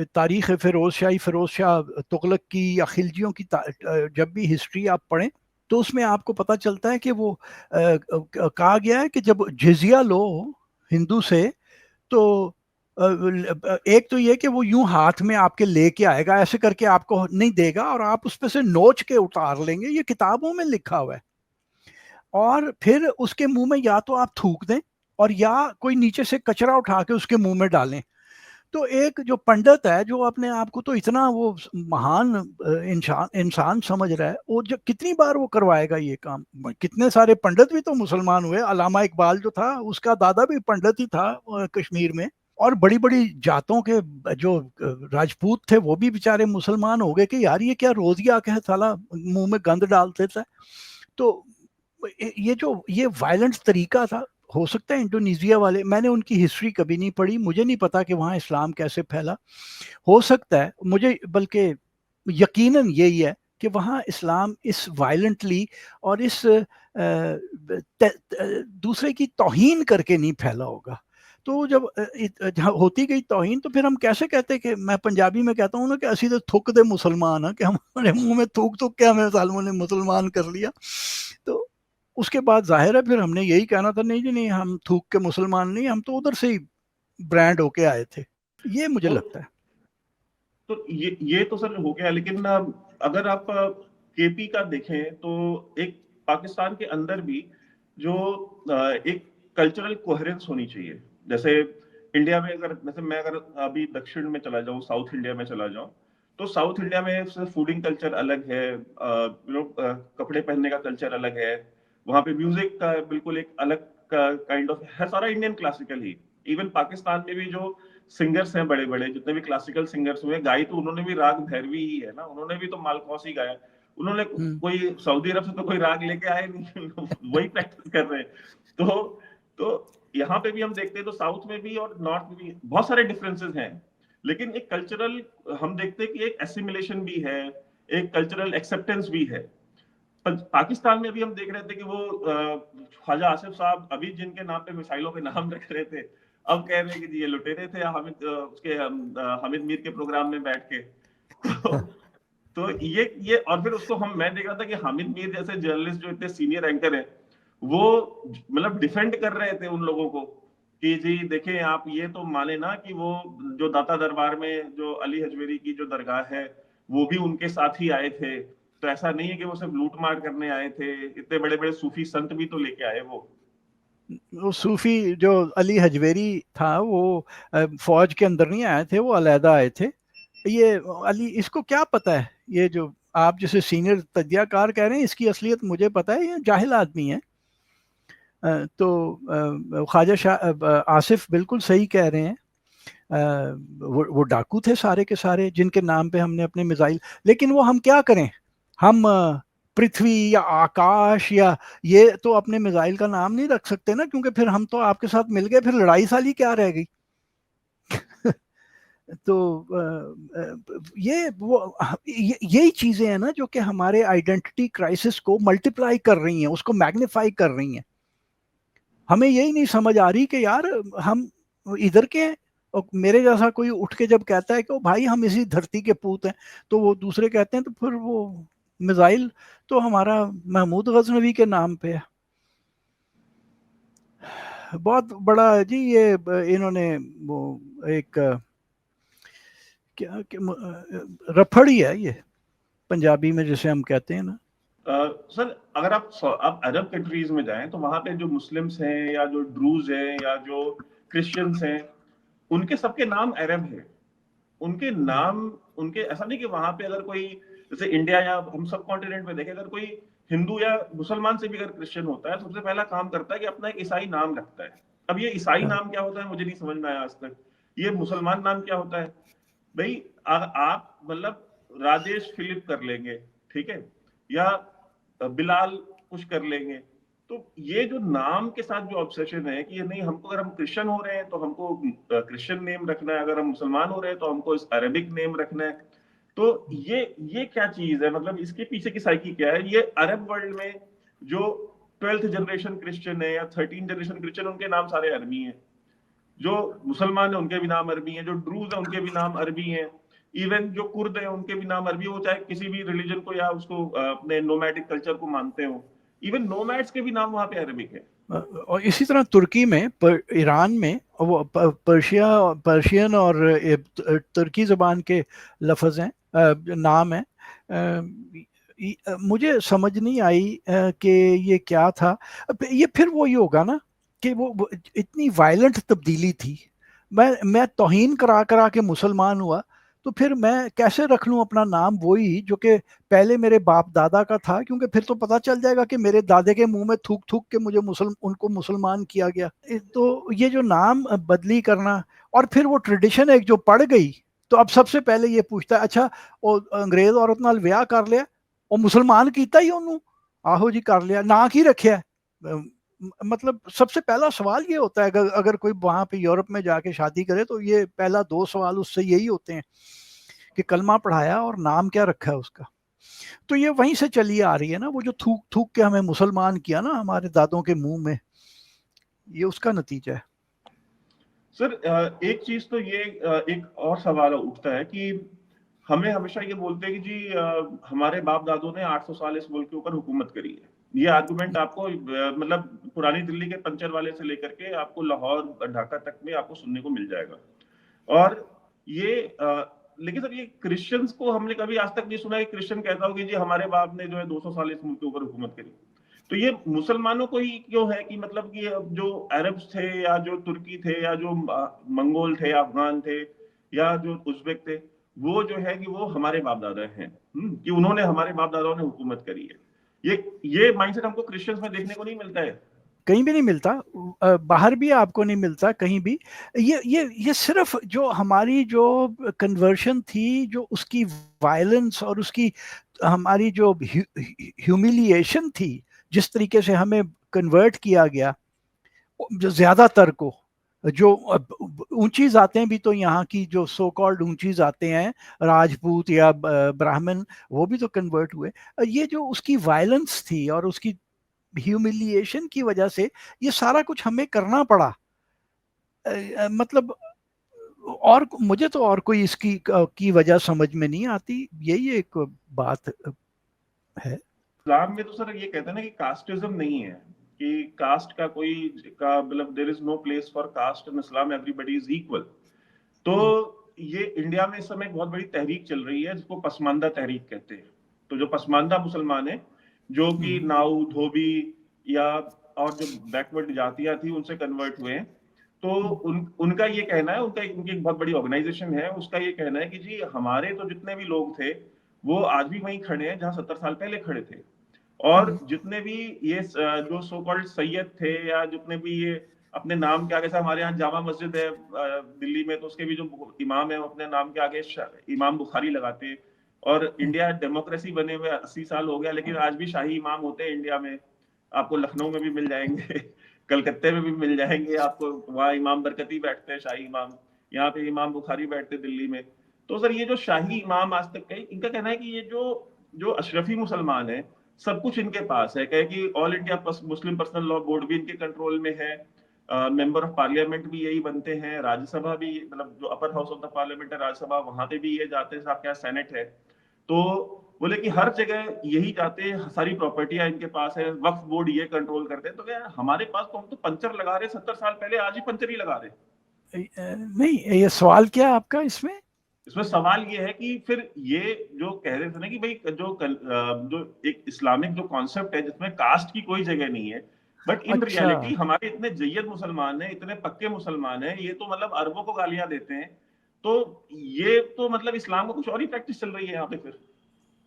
Speaker 1: तारीख़ फ़िरोज़ शाह तुगलक की या खिलजियों की जब भी हिस्ट्री आप पढ़ें, तो उसमें आपको पता चलता है कि वो कहा गया है कि जब जिज़िया लो हिंदू से, तो एक तो ये कि वो यूं हाथ में आपके लेके आएगा, ऐसे करके आपको नहीं देगा और आप उस पे से नोच के उतार लेंगे, ये किताबों में लिखा हुआ है। और फिर उसके मुंह में या तो आप थूक दें और या कोई नीचे से कचरा उठा के उसके मुंह में डालें। तो एक जो पंडित है, जो अपने आप को तो इतना वो महान इंसान इंसान समझ रहा है, वो जो कितनी बार वो करवाएगा ये काम। कितने सारे पंडित भी तो मुसलमान हुए। अलामा इकबाल जो था, उसका दादा भी पंडित ही था कश्मीर में। और बड़ी बड़ी जातों के जो राजपूत थे, वो भी बेचारे मुसलमान हो गए कि यार ये क्या रोज ही आके साला मुंह में गंद डालते थे। तो ये जो ये वायलेंट तरीका था, हो सकता है इंडोनेशिया वाले, मैंने उनकी हिस्ट्री कभी नहीं पढ़ी, मुझे नहीं पता कि वहाँ इस्लाम कैसे फैला। हो सकता है, मुझे बल्कि यकीनन यही है कि वहाँ इस्लाम इस वायलेंटली और इस दूसरे की तौहीन करके नहीं फैला होगा। तो जब होती गई तौहीन, तो फिर हम कैसे कहते कि, मैं पंजाबी में कहता हूँ ना कि असी तो थुक दे मुसलमान है, कि हमारे मुंह में थूक थूक के हमें सालों ने मुसलमान कर लिया। तो उसके बाद जाहिर है फिर हमने यही कहना था, नहीं जी नहीं, हम थूक के मुसलमान नहीं, हम तो उधर से ही ब्रांड होके आए थे। ये मुझे लगता है।
Speaker 3: तो ये तो सर हो गया, लेकिन अगर आप केपी का देखें तो एक पाकिस्तान के अंदर भी जो एक कल्चरल कोहेरेंस होनी चाहिए। जैसे इंडिया में अगर, जैसे मैं अगर अभी दक्षिण में चला जाऊं, साउथ इंडिया में चला जाऊं, तो साउथ इंडिया में फूडिंग कल्चर अलग है, कपड़े पहनने का कल्चर अलग है, वहां पे म्यूजिक का बिल्कुल एक अलग काइंड ऑफ है, सारा इंडियन क्लासिकल ही। इवन पाकिस्तान में भी जो सिंगर्स हैं बड़े बड़े, जितने भी क्लासिकल सिंगर्स हुए, गाई तो उन्होंने भी राग भैरवी ही है ना, उन्होंने भी तो मालकौस ही गाया। उन्होंने कोई सऊदी अरब से तो कोई राग लेके आए नहीं, वही प्रैक्टिस कर रहे हैं। तो यहाँ पे भी हम देखते हैं, तो साउथ में भी और नॉर्थ में भी बहुत सारे डिफरेंसेस हैं, लेकिन एक कल्चरल हम देखते हैं कि एक एसिमिलेशन भी है, एक कल्चरल एक्सेप्टेंस भी है। पाकिस्तान में भी हम देख रहे थे कि वो ख्वाजा आसिफ साहब अभी जिनके नाम पे मिसाइलों के नाम रख रहे थे, अब कह रहे हैं कि जी ये लुटेरे थे, हामिद मीर के प्रोग्राम में बैठ के। तो ये और फिर उसको मैं देख रहा था कि हामिद मीर जैसे जर्नलिस्ट जो इतने सीनियर एंकर हैं, वो मतलब डिफेंड कर रहे थे उन लोगों को कि जी देखें आप, ये तो माने ना कि वो जो दाता दरबार में जो अली हजवेरी की जो दरगाह है, वो भी उनके साथ ही आए थे। तो ऐसा नहीं है कि वो सिर्फ लूट मार करने आए थे, इतने बड़े बड़े सूफी संत भी तो लेके आए
Speaker 1: वो सूफी जो अली हजवेरी था, वो फौज के अंदर नहीं आए थे, वो अलहदा आए थे। ये अली, इसको क्या पता है, ये जो आप जैसे सीनियर तज्जियाकार कह रहे हैं, इसकी असलियत मुझे पता है, ये जाहिल आदमी है। तो ख्वाजा आसिफ बिल्कुल सही कह रहे हैं। वो डाकू थे सारे के सारे, जिनके नाम पे हमने अपने मिसाइल, लेकिन वो हम क्या करें, हम पृथ्वी या आकाश या ये तो अपने मिसाइल का नाम नहीं रख सकते ना, क्योंकि फिर हम तो आपके साथ मिल गए, फिर लड़ाई साली क्या रह गई। तो यही चीजें हैं ना जो कि हमारे आइडेंटिटी क्राइसिस को मल्टीप्लाई कर रही हैं, उसको मैग्नीफाई कर रही हैं। हमें यही नहीं समझ आ रही कि यार हम इधर के हैं, और मेरे जैसा कोई उठ के जब कहता है कि ओ भाई हम इसी धरती के पूत हैं, तो वो दूसरे कहते हैं, तो फिर वो मिसाइल तो हमारा महमूद गजनवी के नाम पे है। बहुत बड़ा है जी ये, इन्होंने वो एक रफड़ ही है ये, पंजाबी में जैसे हम कहते हैं ना।
Speaker 3: सर अगर आप अरब कंट्रीज में जाएं, तो वहां पे जो मुस्लिम्स हैं या जो ड्रूज हैं या जो क्रिश्चियंस हैं, उनके सबके नाम अरब है। उनके नाम, उनके ऐसा नहीं कि वहां पे अगर कोई जैसे इंडिया या हम सब कॉन्टिनेंट में देखें, अगर कोई हिंदू या मुसलमान से भी अगर क्रिश्चियन होता है, सबसे पहला काम करता है कि अपना एक ईसाई नाम रखता है। अब ये ईसाई नाम क्या होता है मुझे नहीं समझ में आया आज तक। ये मुसलमान नाम क्या होता है भाई? आप मतलब राजेश फिलिप कर लेंगे, ठीक है, या बिलाल कुछ कर लेंगे। तो ये जो नाम के साथ जो ऑब्सेशन है कि ये नहीं, हमको अगर हम क्रिश्चियन हो रहे हैं तो हमको क्रिश्चियन नेम रखना है, अगर हम मुसलमान हो रहे हैं तो हमको इस अरेबिक नेम रखना है। तो ये क्या चीज है? मतलब इसके पीछे की साइकी क्या है? ये अरब वर्ल्ड में जो 12th जनरेशन क्रिश्चियन है या 13 जनरेशन क्रिश्चियन, उनके नाम सारे अरबी हैं। जो मुसलमान है उनके भी नाम अरबी हैं, जो ड्रूज है उनके भी नाम अरबी हैं, इवन जो कुर्द है उनके भी नाम अरबी, हो चाहे किसी भी रिलीजन को या उसको अपने नोमैडिक कल्चर को मानते हो, इवन नोमैड्स के भी नाम वहां पे अरबिक है।
Speaker 1: और इसी तरह तुर्की में, ईरान में वो पर्शियन और तुर्की ज़बान के लफ्ज़ हैं, नाम है। मुझे समझ नहीं आई कि ये क्या था। ये फिर वही होगा ना कि वो इतनी वायलेंट तब्दीली थी। मैं तौहीन करा करा के मुसलमान हुआ, तो फिर मैं कैसे रख लूँ अपना नाम वही जो कि पहले मेरे बाप दादा का था, क्योंकि फिर तो पता चल जाएगा कि मेरे दादे के मुंह में थूक थूक के मुझे उनको मुसलमान किया गया। तो ये जो नाम बदली करना, और फिर वो ट्रेडिशन एक जो पड़ गई, तो अब सबसे पहले ये पूछता है, अच्छा वो अंग्रेज औरत नाल ब्याह कर लिया, वो मुसलमान कीता ही ओनू? आहो जी कर लिया, ना की रखिया। मतलब सबसे पहला सवाल ये होता है, अगर कोई वहां पे यूरोप में जाके शादी करे, तो ये पहला 2 सवाल उससे यही होते हैं कि कलमा पढ़ाया और नाम क्या रखा है उसका। तो ये वहीं से चली आ रही है ना, वो जो थूक थूक के हमें मुसलमान किया ना हमारे दादों के मुंह में, ये उसका नतीजा है।
Speaker 3: सर एक चीज तो ये एक और सवाल उठता है कि हमें हमेशा ये बोलते हैं कि जी हमारे बाप दादों ने 800 साल इस मुल्क के ऊपर हुकूमत करी है। ये आर्गुमेंट आपको मतलब पुरानी दिल्ली के पंचर वाले से लेकर के आपको लाहौर ढाका तक में आपको सुनने को मिल जाएगा। और ये लेकिन सर ये क्रिश्चियंस को हमने कभी आज तक नहीं सुना कि क्रिश्चियन कहता हो कि जी हमारे बाप ने जो है 200 साल इस मुल्क के ऊपर हुकूमत करी। तो ये मुसलमानों को ही क्यों है कि मतलब कि जो अरब्स थे या जो तुर्की थे या जो मंगोल थे, अफगान थे या जो उज़्बेक थे, वो जो है कि वो हमारे बाप दादा हैं, कि उन्होंने, हमारे बाप दादाओं ने हुकूमत करी है। ये माइंडसेट हमको क्रिश्चियंस में देखने को नहीं मिलता है,
Speaker 1: कहीं भी नहीं मिलता, बाहर भी आपको नहीं मिलता कहीं भी। ये सिर्फ जो हमारी जो कन्वर्शन थी, जो उसकी वायलेंस और उसकी हमारी जो ह्यूमिलिएशन थी, जिस तरीके से हमें कन्वर्ट किया गया, जो ज्यादातर को, जो ऊंची जातें भी तो यहाँ की जो सो कॉल्ड ऊंची जातें हैं, राजपूत या ब्राह्मण, वो भी तो कन्वर्ट हुए। ये जो उसकी वायलेंस थी और उसकी ह्यूमिलिएशन की वजह से ये सारा कुछ हमें करना पड़ा। मतलब और मुझे तो और कोई इसकी की वजह समझ में नहीं आती, यही एक बात है।
Speaker 3: इस्लाम में तो सर ये कहते हैं ना कि कास्टिज्म नहीं है, कि कास्ट का कोई का मतलब there is no place for caste in Islam, everybody is equal. तो ये इंडिया में इस समय एक बहुत बड़ी तहरीक चल रही है जिसको पसमानदा तहरीक कहते हैं। तो जो पसमानदा मुसलमान है, जो कि नाऊ, धोबी या और जो बैकवर्ड जातियां थी उनसे कन्वर्ट हुए हैं, तो उनका ये कहना है, उनकी एक बहुत बड़ी ऑर्गेनाइजेशन है, उसका ये कहना है कि जी हमारे तो जितने भी लोग थे वो आज भी वहीं खड़े हैं जहां 70 साल पहले खड़े थे। और जितने भी ये जो सो कॉल्ड सैयद थे या जितने भी ये अपने नाम के आगे से, हमारे यहाँ जामा मस्जिद है दिल्ली में, तो उसके भी जो इमाम है वो अपने नाम के आगे इमाम बुखारी लगाते हैं। और इंडिया डेमोक्रेसी बने हुए 80 साल हो गया, लेकिन आज भी शाही इमाम होते हैं इंडिया में। आपको लखनऊ में भी मिल जाएंगे, कलकत्ते में भी मिल जाएंगे आपको, वहाँ इमाम बरकती बैठते हैं, शाही इमाम। यहाँ पे इमाम बुखारी बैठते हैं दिल्ली में। तो सर ये जो शाही इमाम आज तक कई, इनका कहना है कि ये जो अशरफी मुसलमान है, सब कुछ इनके पास है। कहे कि all India Muslim personal law board भी इनके कंट्रोल में है, मेंबर ऑफ पार्लियामेंट भी यही बनते हैं, राज्यसभा भी, मतलब जो upper house of the parliament है राज्यसभा, वहां पे भी ये जाते हैं, आपके यहाँ सेनेट है। तो बोले कि हर जगह यही जाते हैं, सारी प्रॉपर्टियां इनके पास है, वक्फ बोर्ड ये कंट्रोल करते हैं। तो क्या हमारे पास तो, हम तो पंचर लगा रहे 70 साल पहले, आज ही पंचर ही लगा रहे।
Speaker 1: नहीं, ये सवाल क्या है आपका इसमें?
Speaker 3: इसमें सवाल ये है कि फिर ये जो कह रहे थे ना कि भाई जो एक इस्लामिक जो कॉन्सेप्ट है जिसमें कास्ट की कोई जगह नहीं है, बट इन
Speaker 1: अच्छा
Speaker 3: रियलिटी हमारे इतने जय्यद मुसलमान हैं, इतने पक्के मुसलमान हैं, ये तो मतलब अरबों को गालियां देते हैं। तो ये तो मतलब इस्लाम का कुछ और ही प्रैक्टिस चल रही है यहाँ पे फिर।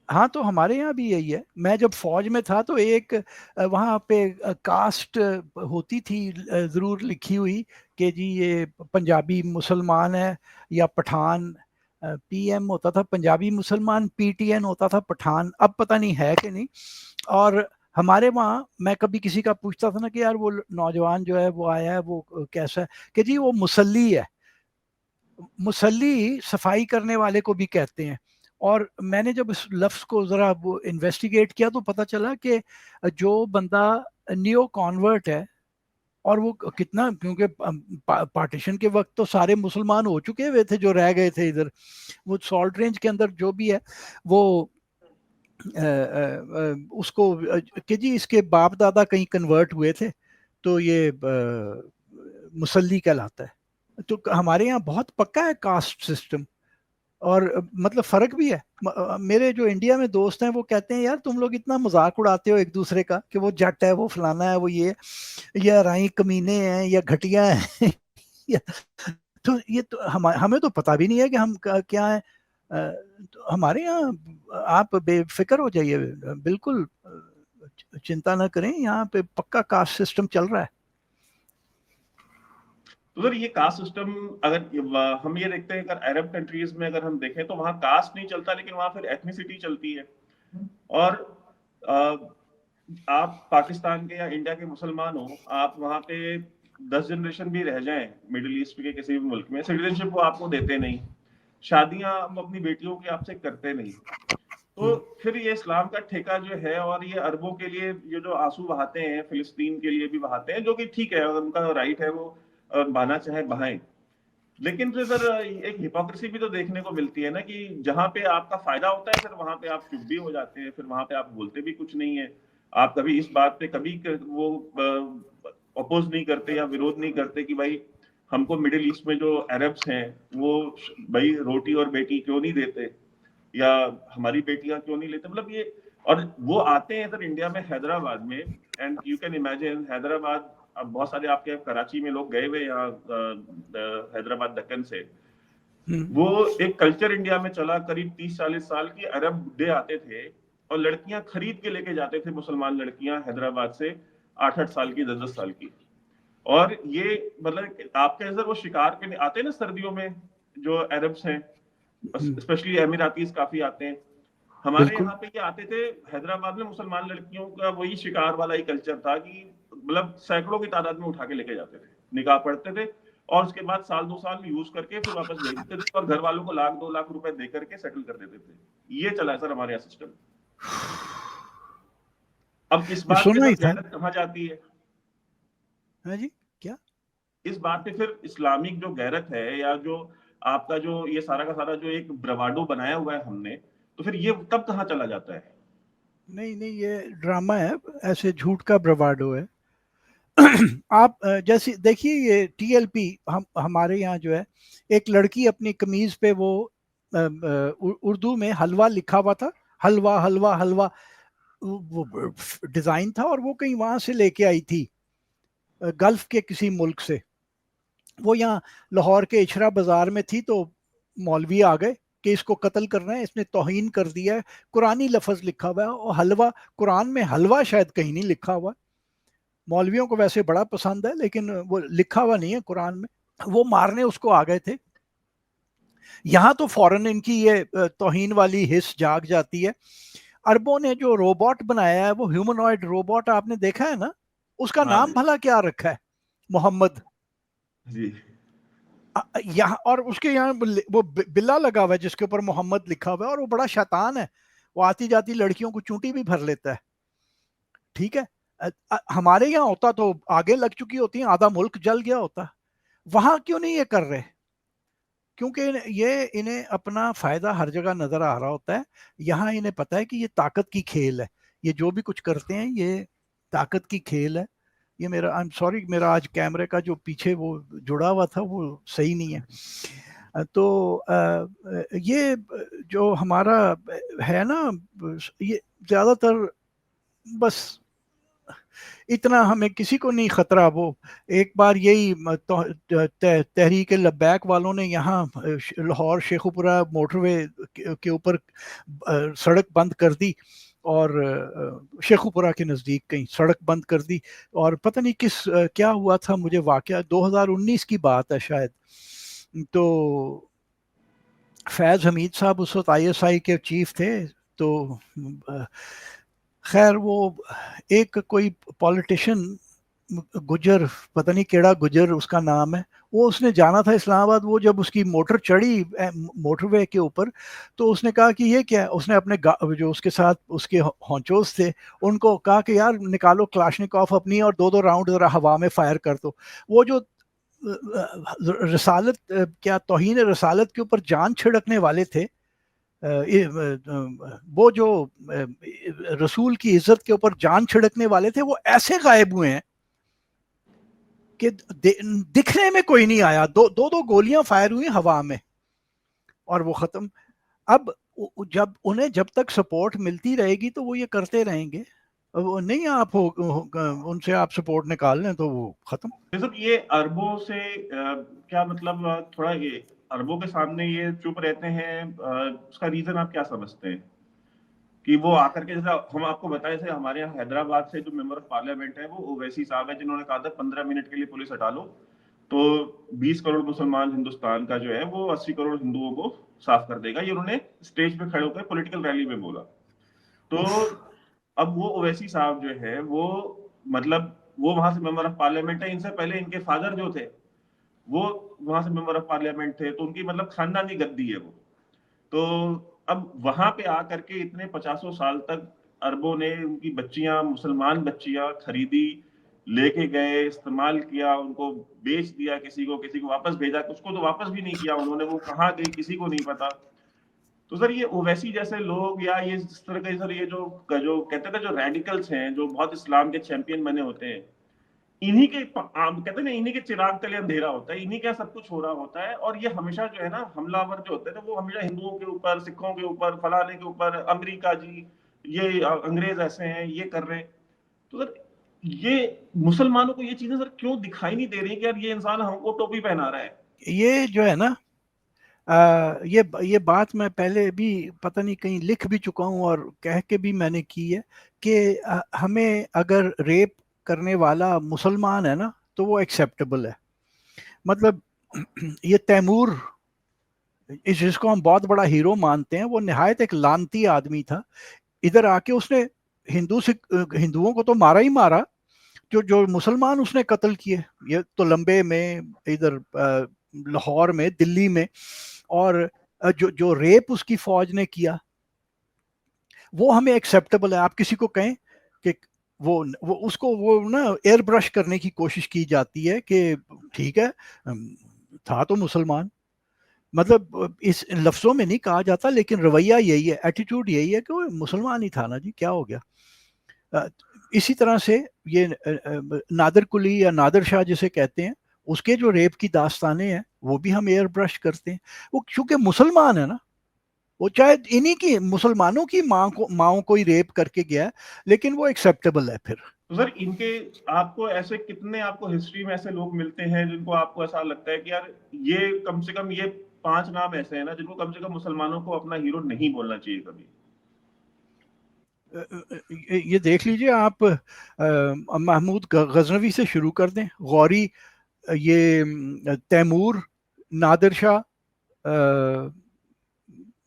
Speaker 1: हाँ, तो हमारे यहाँ भी यही है। मैं जब फौज में था तो एक वहाँ पे कास्ट होती थी जरूर लिखी हुई कि जी ये पंजाबी मुसलमान है या पठान। पीएम होता था पंजाबी मुसलमान, पीटीएन होता था पठान। अब पता नहीं है कि नहीं। और हमारे वहाँ मैं कभी किसी का पूछता था ना कि यार वो नौजवान जो है वो आया है वो कैसा है, कि जी वो मुसल्ली है। मुसल्ली सफाई करने वाले को भी कहते हैं। और मैंने जब इस लफ्ज़ को ज़रा वो इन्वेस्टिगेट किया तो पता चला कि जो बंदा नियो कॉन्वर्ट है, और वो कितना, क्योंकि पार्टीशन के वक्त तो सारे मुसलमान हो चुके हुए थे जो रह गए थे इधर। वो सॉल्ट रेंज के अंदर जो भी है वो उसको कि जी इसके बाप दादा कहीं कन्वर्ट हुए थे तो ये मुसल्ली कहलाता है। तो हमारे यहाँ बहुत पक्का है कास्ट सिस्टम। और मतलब फर्क भी है। मेरे जो इंडिया में दोस्त हैं वो कहते हैं यार तुम लोग इतना मजाक उड़ाते हो एक दूसरे का कि वो जट है, वो फलाना है, वो ये, या राई कमीने हैं या घटिया हैं या, तो ये तो हमें तो पता भी नहीं है कि हम क्या है। तो हमारे यहाँ आप बेफिक्र हो जाइए, बिल्कुल चिंता ना करें, यहाँ पे पक्का कास्ट सिस्टम चल रहा है।
Speaker 3: तो सर ये कास्ट सिस्टम अगर हम ये देखते हैं, अगर अरब कंट्रीज में अगर हम देखें तो वहां कास्ट नहीं चलता, लेकिन वहां फिर एथनिसिटी चलती है। और अ, आप पाकिस्तान के या इंडिया के मुसलमान हो, आप वहां पे 10 जनरेशन भी रह जाएं मिडिल ईस्ट के किसी भी मुल्क में, सिटीजनशिप वो आपको देते नहीं, शादियां हम अपनी बेटियों की आपसे करते नहीं। तो फिर ये इस्लाम का ठेका जो है, और ये अरबों के लिए ये जो आंसू बहाते हैं, फिलिस्तीन के लिए भी बहाते हैं, जो कि ठीक है, अगर उनका राइट है वो बहाना चाहे बहाएं। लेकिन फिर सर एक हिपोक्रेसी भी तो देखने को मिलती है ना, कि जहां पे आपका फायदा होता है फिर वहां पे आप चुप भी हो जाते हैं, फिर वहां पे आप बोलते भी कुछ नहीं है। आप कभी इस बात पे कभी वो अपोज नहीं करते या विरोध नहीं करते कि भाई हमको मिडिल ईस्ट में जो अरब्स हैं वो भाई रोटी और बेटी क्यों नहीं देते, या हमारी बेटियां क्यों नहीं लेते, मतलब ये। और वो आते हैं इधर इंडिया में, हैदराबाद में, and you can imagine Hyderabad. अब बहुत सारे आपके कराची में लोग गए हुए यहाँ हैदराबाद दक्कन से, वो एक कल्चर इंडिया में चला करीब 30-40 साल की। अरब बुड्ढे आते थे और लड़कियां खरीद के लेके जाते थे, मुसलमान लड़कियां हैदराबाद से, 8-8 साल की, 10-10 साल की। और ये मतलब आपके अंदर वो शिकार के आते हैं ना सर्दियों में, जो अरब्स हैं, स्पेशली अमीरातीज काफी आते हैं। हमारे
Speaker 1: बिल्कुल।
Speaker 3: यहाँ पे ये आते थे हैदराबाद में, मुसलमान लड़कियों का वही शिकार वाला ही कल्चर था कि मतलब सैकड़ों की तादाद में उठा के लेके जाते थे, निकाह पढ़ते थे, और उसके बाद 1-2 साल यूज करके फिर वापस भेज देते थे, और घर वालों को 1-2 लाख रुपए दे करके सेटल कर देते थे। ये चला है सर हमारे यहाँ सिस्टम। अब इस
Speaker 1: ये
Speaker 3: बात पे
Speaker 1: सुना
Speaker 3: सर
Speaker 1: ही था।
Speaker 3: गैरत कहाँ जाती है?
Speaker 1: हाँ जी, क्या?
Speaker 3: इस बात पे फिर इस्लामिक जो गैरत है, या जो आपका जो ये सारा का सारा जो एक ब्रवाडो बनाया हुआ है हमने, तो फिर ये तब कहाँ चला जाता है?
Speaker 1: नहीं नहीं, ये ड्रामा है, ऐसे झूठ का ब्रवाडो है। आप जैसे देखिए ये टीएलपी, हम हमारे यहाँ जो है, एक लड़की अपनी कमीज पे वो उर्दू में हलवा लिखा हुआ था, हलवा हलवा हलवा, वो डिजाइन था, और वो कहीं वहां से लेके आई थी, गल्फ के किसी मुल्क से। वो यहाँ लाहौर के इशरा बाजार में थी, तो मौलवी आ गए कि इसको कत्ल करना है, इसने तौहीन कर दिया है, कुरानी लफ्ज लिखा हुआ है, और हलवा, कुरान में हलवा शायद कहीं नहीं लिखा हुआ। मौलवियों को वैसे बड़ा पसंद है लेकिन वो लिखा हुआ नहीं है कुरान में। वो मारने उसको आ गए थे। यहाँ तो फौरन इनकी ये तौहीन वाली हिस्स जाग जाती है। अरबों ने जो रोबोट बनाया है, वो ह्यूमनॉइड रोबोट आपने देखा है ना, उसका
Speaker 3: हाँ
Speaker 1: नाम
Speaker 3: जी।
Speaker 1: भला क्या रखा है? मोहम्मद।
Speaker 3: जी।
Speaker 1: यहाँ और उसके यहाँ वो बिल्ला लगा हुआ है जिसके ऊपर मोहम्मद लिखा हुआ है, और वो बड़ा शैतान है। वो आती जाती लड़कियों को चूंटी भी भर लेता है। ठीक है। हमारे यहाँ होता तो आगे लग चुकी होती, आधा मुल्क जल गया होता। वहां क्यों नहीं ये कर रहे? क्योंकि ये इन्हें अपना फायदा हर जगह नजर आ रहा होता है। यहाँ इन्हें पता है कि ये ताकत की खेल है। ये जो भी कुछ करते हैं ये ताकत की खेल है। ये मेरा, आई एम सॉरी, मेरा आज कैमरे का जो पीछे वो जुड़ा हुआ था वो सही नहीं है। तो ये जो हमारा है ना, ये ज्यादातर बस इतना हमें किसी को नहीं खतरा। वो एक बार यही तहरीक लब्बैक वालों ने यहाँ लाहौर शेखुपुरा मोटरवे के ऊपर सड़क बंद कर दी, और शेखुपुरा के नज़दीक कहीं सड़क बंद कर दी, और पता नहीं किस क्या हुआ था, मुझे वाकया 2019 की बात है शायद। तो फैज़ हमीद साहब उस वक्त ISI के चीफ थे। तो खैर वो एक कोई पॉलिटिशियन गुजर, पता नहीं केड़ा गुजर उसका नाम है, वो उसने जाना था इस्लामाबाद। वो जब उसकी मोटर चढ़ी मोटरवे के ऊपर, तो उसने कहा कि ये क्या है। उसने अपने जो उसके साथ उसके हॉन्चोस थे उनको कहा कि यार निकालो क्लाशनिकॉफ अपनी और 2-2 राउंड ज़रा हवा में फायर कर दो। वो जो रसालत क्या तौहीन रसालत के ऊपर जान छिड़कने वाले थे, वो जो रसूल की इज्जत के ऊपर जान छिड़कने वाले थे, वो ऐसे गायब हुए हैं कि दिखने में कोई नहीं आया। दो गोलियां फायर हुई हवा में और वो खत्म। अब जब उन्हें जब तक सपोर्ट मिलती रहेगी तो वो ये करते रहेंगे। वो नहीं आप उनसे आप सपोर्ट निकाल लें तो वो खत्म।
Speaker 3: सर ये अरबों से क्या मतलब, थोड़ा ये अरबों के सामने ये चुप रहते हैं, उसका रीजन आप क्या समझते हैं कि वो आकर के, जैसा हम आपको बताएं, जैसे हमारे यहाँ हैदराबाद से जो मेंबर ऑफ पार्लियामेंट है वो ओवैसी साहब है, जिन्होंने कहा था 15 मिनट के लिए पुलिस हटा लो, तो 20 करोड़ मुसलमान हिंदुस्तान का जो है वो 80 करोड़ हिंदुओं को साफ कर देगा। ये उन्होंने स्टेज पे खड़े होकर पॉलिटिकल रैली में बोला। तो अब वो ओवैसी साहब जो है वो मतलब वो वहां से मेंबर ऑफ पार्लियामेंट है। इनसे पहले इनके फादर जो थे वो वहां से मेंबर ऑफ पार्लियामेंट थे, तो उनकी मतलब खानदानी गद्दी है वो। तो अब वहां पे आकर के इतने 50 साल तक अरबों ने उनकी बच्चियां, मुसलमान बच्चियां खरीदी, लेके गए, इस्तेमाल किया, उनको बेच दिया, किसी को वापस भेजा, उसको तो वापस भी नहीं किया उन्होंने, वो कहाँ गई किसी को नहीं पता। तो सर ये ओवैसी जैसे लोग, या ये इस तरह के सर ये जो जो कहते हैं जो रेडिकल्स हैं, जो बहुत इस्लाम के चैंपियन बने होते हैं, इन्हीं के कहते हैं ना, इन्हीं के चिराग तले अंधेरा होता है, इन्हीं का सब कुछ हो रहा होता है। और ये हमेशा जो है ना हमलावर जो होते हैं वो हमेशा हिंदुओं के ऊपर, सिखों के ऊपर, फलाने के ऊपर, अमेरिका जी, ये अंग्रेज ऐसे हैं, ये कर रहे हैं। तो सर ये मुसलमानों को ये चीजें सर क्यों दिखाई नहीं दे रही कि यार ये इंसान हमको टोपी पहना रहा है?
Speaker 1: ये जो है ना, ये बात मैं पहले भी पता नहीं कहीं लिख भी चुका हूँ और कह के भी मैंने की है कि हमें अगर रेप करने वाला मुसलमान है ना तो वो एक्सेप्टेबल है। मतलब ये तैमूर, जिसको हम बहुत बड़ा हीरो मानते हैं, वो निहायत एक लानती आदमी था। इधर आके उसने हिंदुओं को तो मारा ही मारा, जो जो मुसलमान उसने कत्ल किए, ये तो लंबे में, इधर लाहौर में, दिल्ली में। और जो जो रेप उसकी फौज ने किया वो हमें एक्सेप्टेबल है। आप किसी को कहें कि वो उसको वो ना एयर ब्रश करने की कोशिश की जाती है कि ठीक है था तो मुसलमान। मतलब इस लफ्जों में नहीं कहा जाता, लेकिन रवैया यही है, एटीट्यूड यही है कि वो मुसलमान ही था ना जी, क्या हो गया। इसी तरह से ये नादर कुली या नादर शाह जिसे कहते हैं, उसके जो रेप की दास्तानें हैं वो भी हम एयर ब्रश करते हैं। वो क्योंकि मुसलमान है ना, वो चाहे इन्हीं की मुसलमानों की माओ को ही रेप करके गया है, लेकिन वो एक्सेप्टेबल है फिर।
Speaker 3: तो सर इनके आपको ऐसे कितने, आपको हिस्ट्री में ऐसे लोग मिलते हैं जिनको आपको ऐसा लगता है कि यार ये कम से कम ये 5 नाम ऐसे हैं ना जिनको कम से कम मुसलमानों को अपना हीरो नहीं बोलना चाहिए कभी?
Speaker 1: ये देख लीजिए आप, महमूद गजनवी से शुरू कर दें, गौरी, ये तैमूर, नादिर शाह,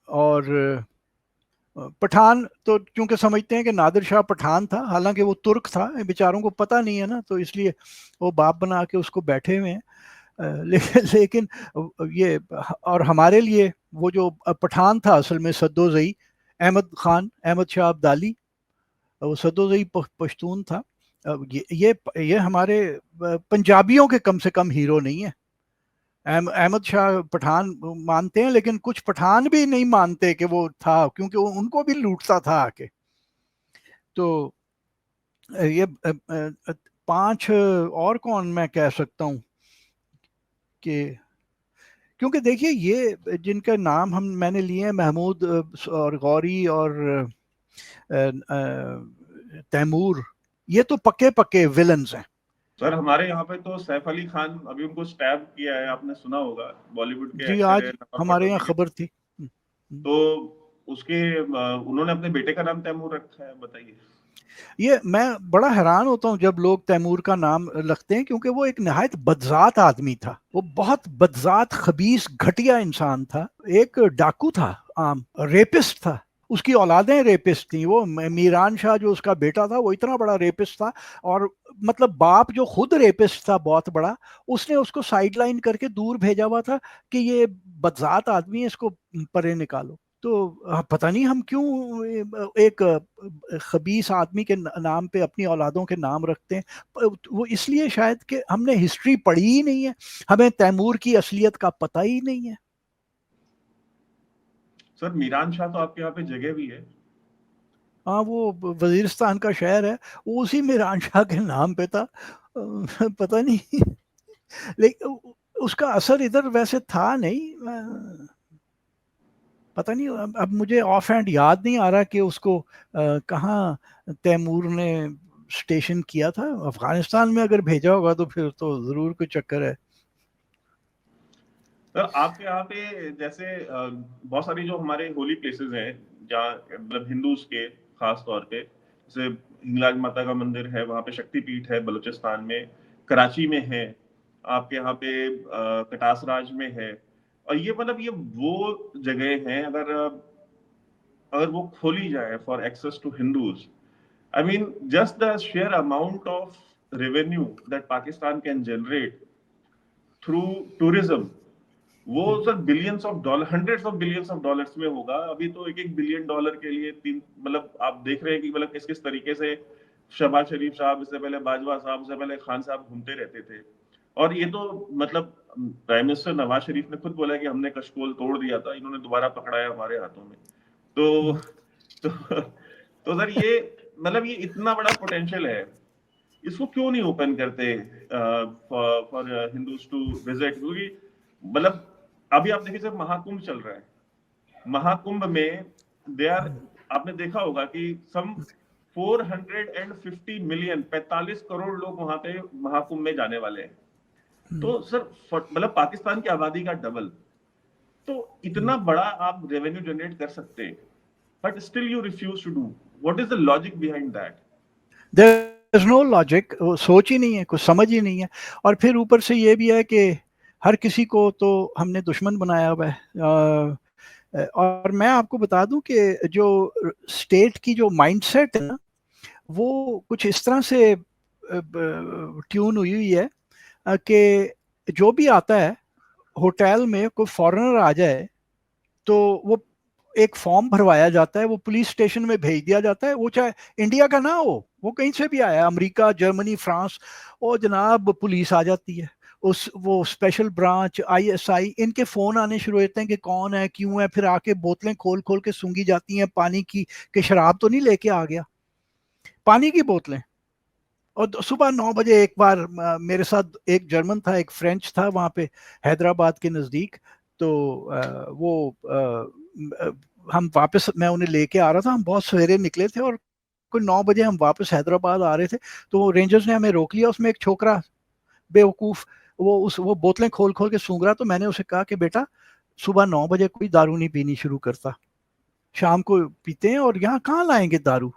Speaker 1: और पठान। तो क्योंकि समझते हैं कि नादिर शाह पठान था, हालांकि वो तुर्क था, बेचारों को पता नहीं है ना, तो इसलिए वो बाप बना के उसको बैठे हुए हैं। लेकिन ये, और हमारे लिए वो जो पठान था असल में सद्दोज़ई अहमद खान, अहमद शाह अब्दाली, वो सद्दोज़ई पश्तून था। ये हमारे पंजाबियों के कम से कम हीरो नहीं है। अहमद शाह पठान मानते हैं, लेकिन कुछ पठान भी नहीं मानते कि वो था, क्योंकि उनको भी लूटता था आके। तो ये 5 और कौन मैं कह सकता हूँ कि, क्योंकि देखिए ये जिनका नाम मैंने लिए हैं, महमूद और गौरी और तैमूर, ये तो पक्के पक्के विलन्स हैं।
Speaker 3: सर हमारे यहाँ पे तो सैफ अली खान अभी उनको स्टैब किया है, आपने सुना होगा, बॉलीवुड के
Speaker 1: जी,
Speaker 3: एक्टर
Speaker 1: आज
Speaker 3: है, नवाब
Speaker 1: हमारे यहाँ
Speaker 3: पटोदी के।
Speaker 1: खबर थी। हम्म।
Speaker 3: तो उसके उन्होंने अपने बेटे का नाम तैमूर रखा है, बताइए।
Speaker 1: ये मैं बड़ा हैरान होता हूँ जब लोग तैमूर का नाम रखते हैं, क्योंकि वो एक नहायत बदजात आदमी था। वो बहुत बदजात, खबीस, घटिया इंसान था। एक डाकू था, आम रेपिस्ट था। उसकी औलादें रेपिस्ट थी। वो मीरान शाह जो उसका बेटा था, वो इतना बड़ा रेपिस्ट था। और मतलब बाप जो खुद रेपिस्ट था बहुत बड़ा, उसने उसको साइडलाइन करके दूर भेजा हुआ था कि ये बदजात आदमी है, इसको परे निकालो। तो पता नहीं हम क्यों एक खबीस आदमी के नाम पे अपनी औलादों के नाम रखते हैं। वो इसलिए शायद कि हमने हिस्ट्री पढ़ी ही नहीं है, हमें तैमूर की असलियत का पता ही नहीं है।
Speaker 3: सर मीरान शाह तो आपके यहाँ पे जगह भी है।
Speaker 1: हाँ, वो वजीरिस्तान का शहर है, वो उसी मीरान शाह के नाम पे था। पता नहीं, लेकिन उसका असर इधर वैसे था नहीं। पता नहीं, अब मुझे ऑफ हैंड याद नहीं आ रहा कि उसको कहाँ तैमूर ने स्टेशन किया था। अफगानिस्तान में अगर भेजा होगा तो फिर तो जरूर कोई चक्कर है।
Speaker 3: सर आपके यहाँ पे जैसे बहुत सारी जो हमारे होली प्लेसेस हैं, जहाँ मतलब हिंदूज के खास तौर पे, जैसे हिंगलाज माता का मंदिर है, वहाँ पे शक्तिपीठ है बलूचिस्तान में, कराची में है, आपके यहाँ पे कटासराज में है। और ये मतलब ये वो जगह हैं, अगर वो खोली जाए for access to Hindus, I mean just the share amount of revenue that Pakistan can generate through tourism, वो sir billions of dollar, hundreds of billions of dollars में होगा। अभी तो एक एक बिलियन डॉलर के लिए तीन, मतलब आप देख रहे हैं कि मतलब किस किस तरीके से शहबाज शरीफ साहब, इससे पहले बाजवा साहब, इससे पहले खान साहब घूमते रहते थे। और ये तो मतलब प्राइम मिनिस्टर नवाज शरीफ ने खुद बोला कि हमने कशकोल तोड़ दिया था, इन्होंने दोबारा पकड़ाया हमारे हाथों में। तो तो, तो सर ये मतलब ये इतना बड़ा पोटेंशियल है, इसको क्यों नहीं ओपन करते फॉर हिंदूज टू विजिट? क्योंकि मतलब अभी आप देखिए जब महाकुंभ चल रहा है, महाकुंभ में दे आर, आपने देखा होगा कि सम 450 मिलियन, 45 करोड़ लोग वहां पे महाकुंभ में जाने वाले हैं। तो सर मतलब पाकिस्तान की आबादी का डबल, तो इतना बड़ा आप रेवेन्यू जनरेट कर सकते हैं, but still you refuse to do. What is the logic behind that?
Speaker 1: There is no logic, सोच ही नहीं है, कुछ समझ ही नहीं है। और फिर ऊपर से ये भी है कि हर किसी को तो हमने दुश्मन बनाया हुआ है। और मैं आपको बता दूं कि जो स्टेट की जो माइंडसेट है ना, वो कुछ इस तरह से ट्यून हुई हुई है कि जो भी आता है होटल में, कोई फॉरेनर आ जाए तो वो एक फॉर्म भरवाया जाता है, वो पुलिस स्टेशन में भेज दिया जाता है, वो चाहे इंडिया का ना हो, वो कहीं से भी आया, अमेरिका, जर्मनी, फ्रांस, और जनाब पुलिस आ जाती है। उस वो स्पेशल ब्रांच, आईएसआई, इनके फोन आने शुरू होते हैं कि कौन है, क्यों है, फिर आके बोतलें खोल खोल के सूंघी जाती हैं पानी की, कि शराब तो नहीं लेके आ गया, पानी की बोतलें। और सुबह 9 बजे एक बार मेरे साथ एक जर्मन था, एक फ्रेंच था वहाँ पे हैदराबाद के नज़दीक। तो वो हम वापस, मैं उन्हें लेके आ रहा था, हम बहुत सवेरे निकले थे, और कोई 9 बजे हम वापस हैदराबाद आ रहे थे। तो रेंजर्स ने हमें रोक लिया, उसमें एक छोकरा बेवकूफ़, वो बोतलें खोल खोल के सूंघ रहा। तो मैंने उसे कहा कि बेटा, सुबह 9 बजे कोई दारू नहीं पीनी शुरू करता, शाम को पीते हैं, और यहाँ कहाँ लाएंगे दारू।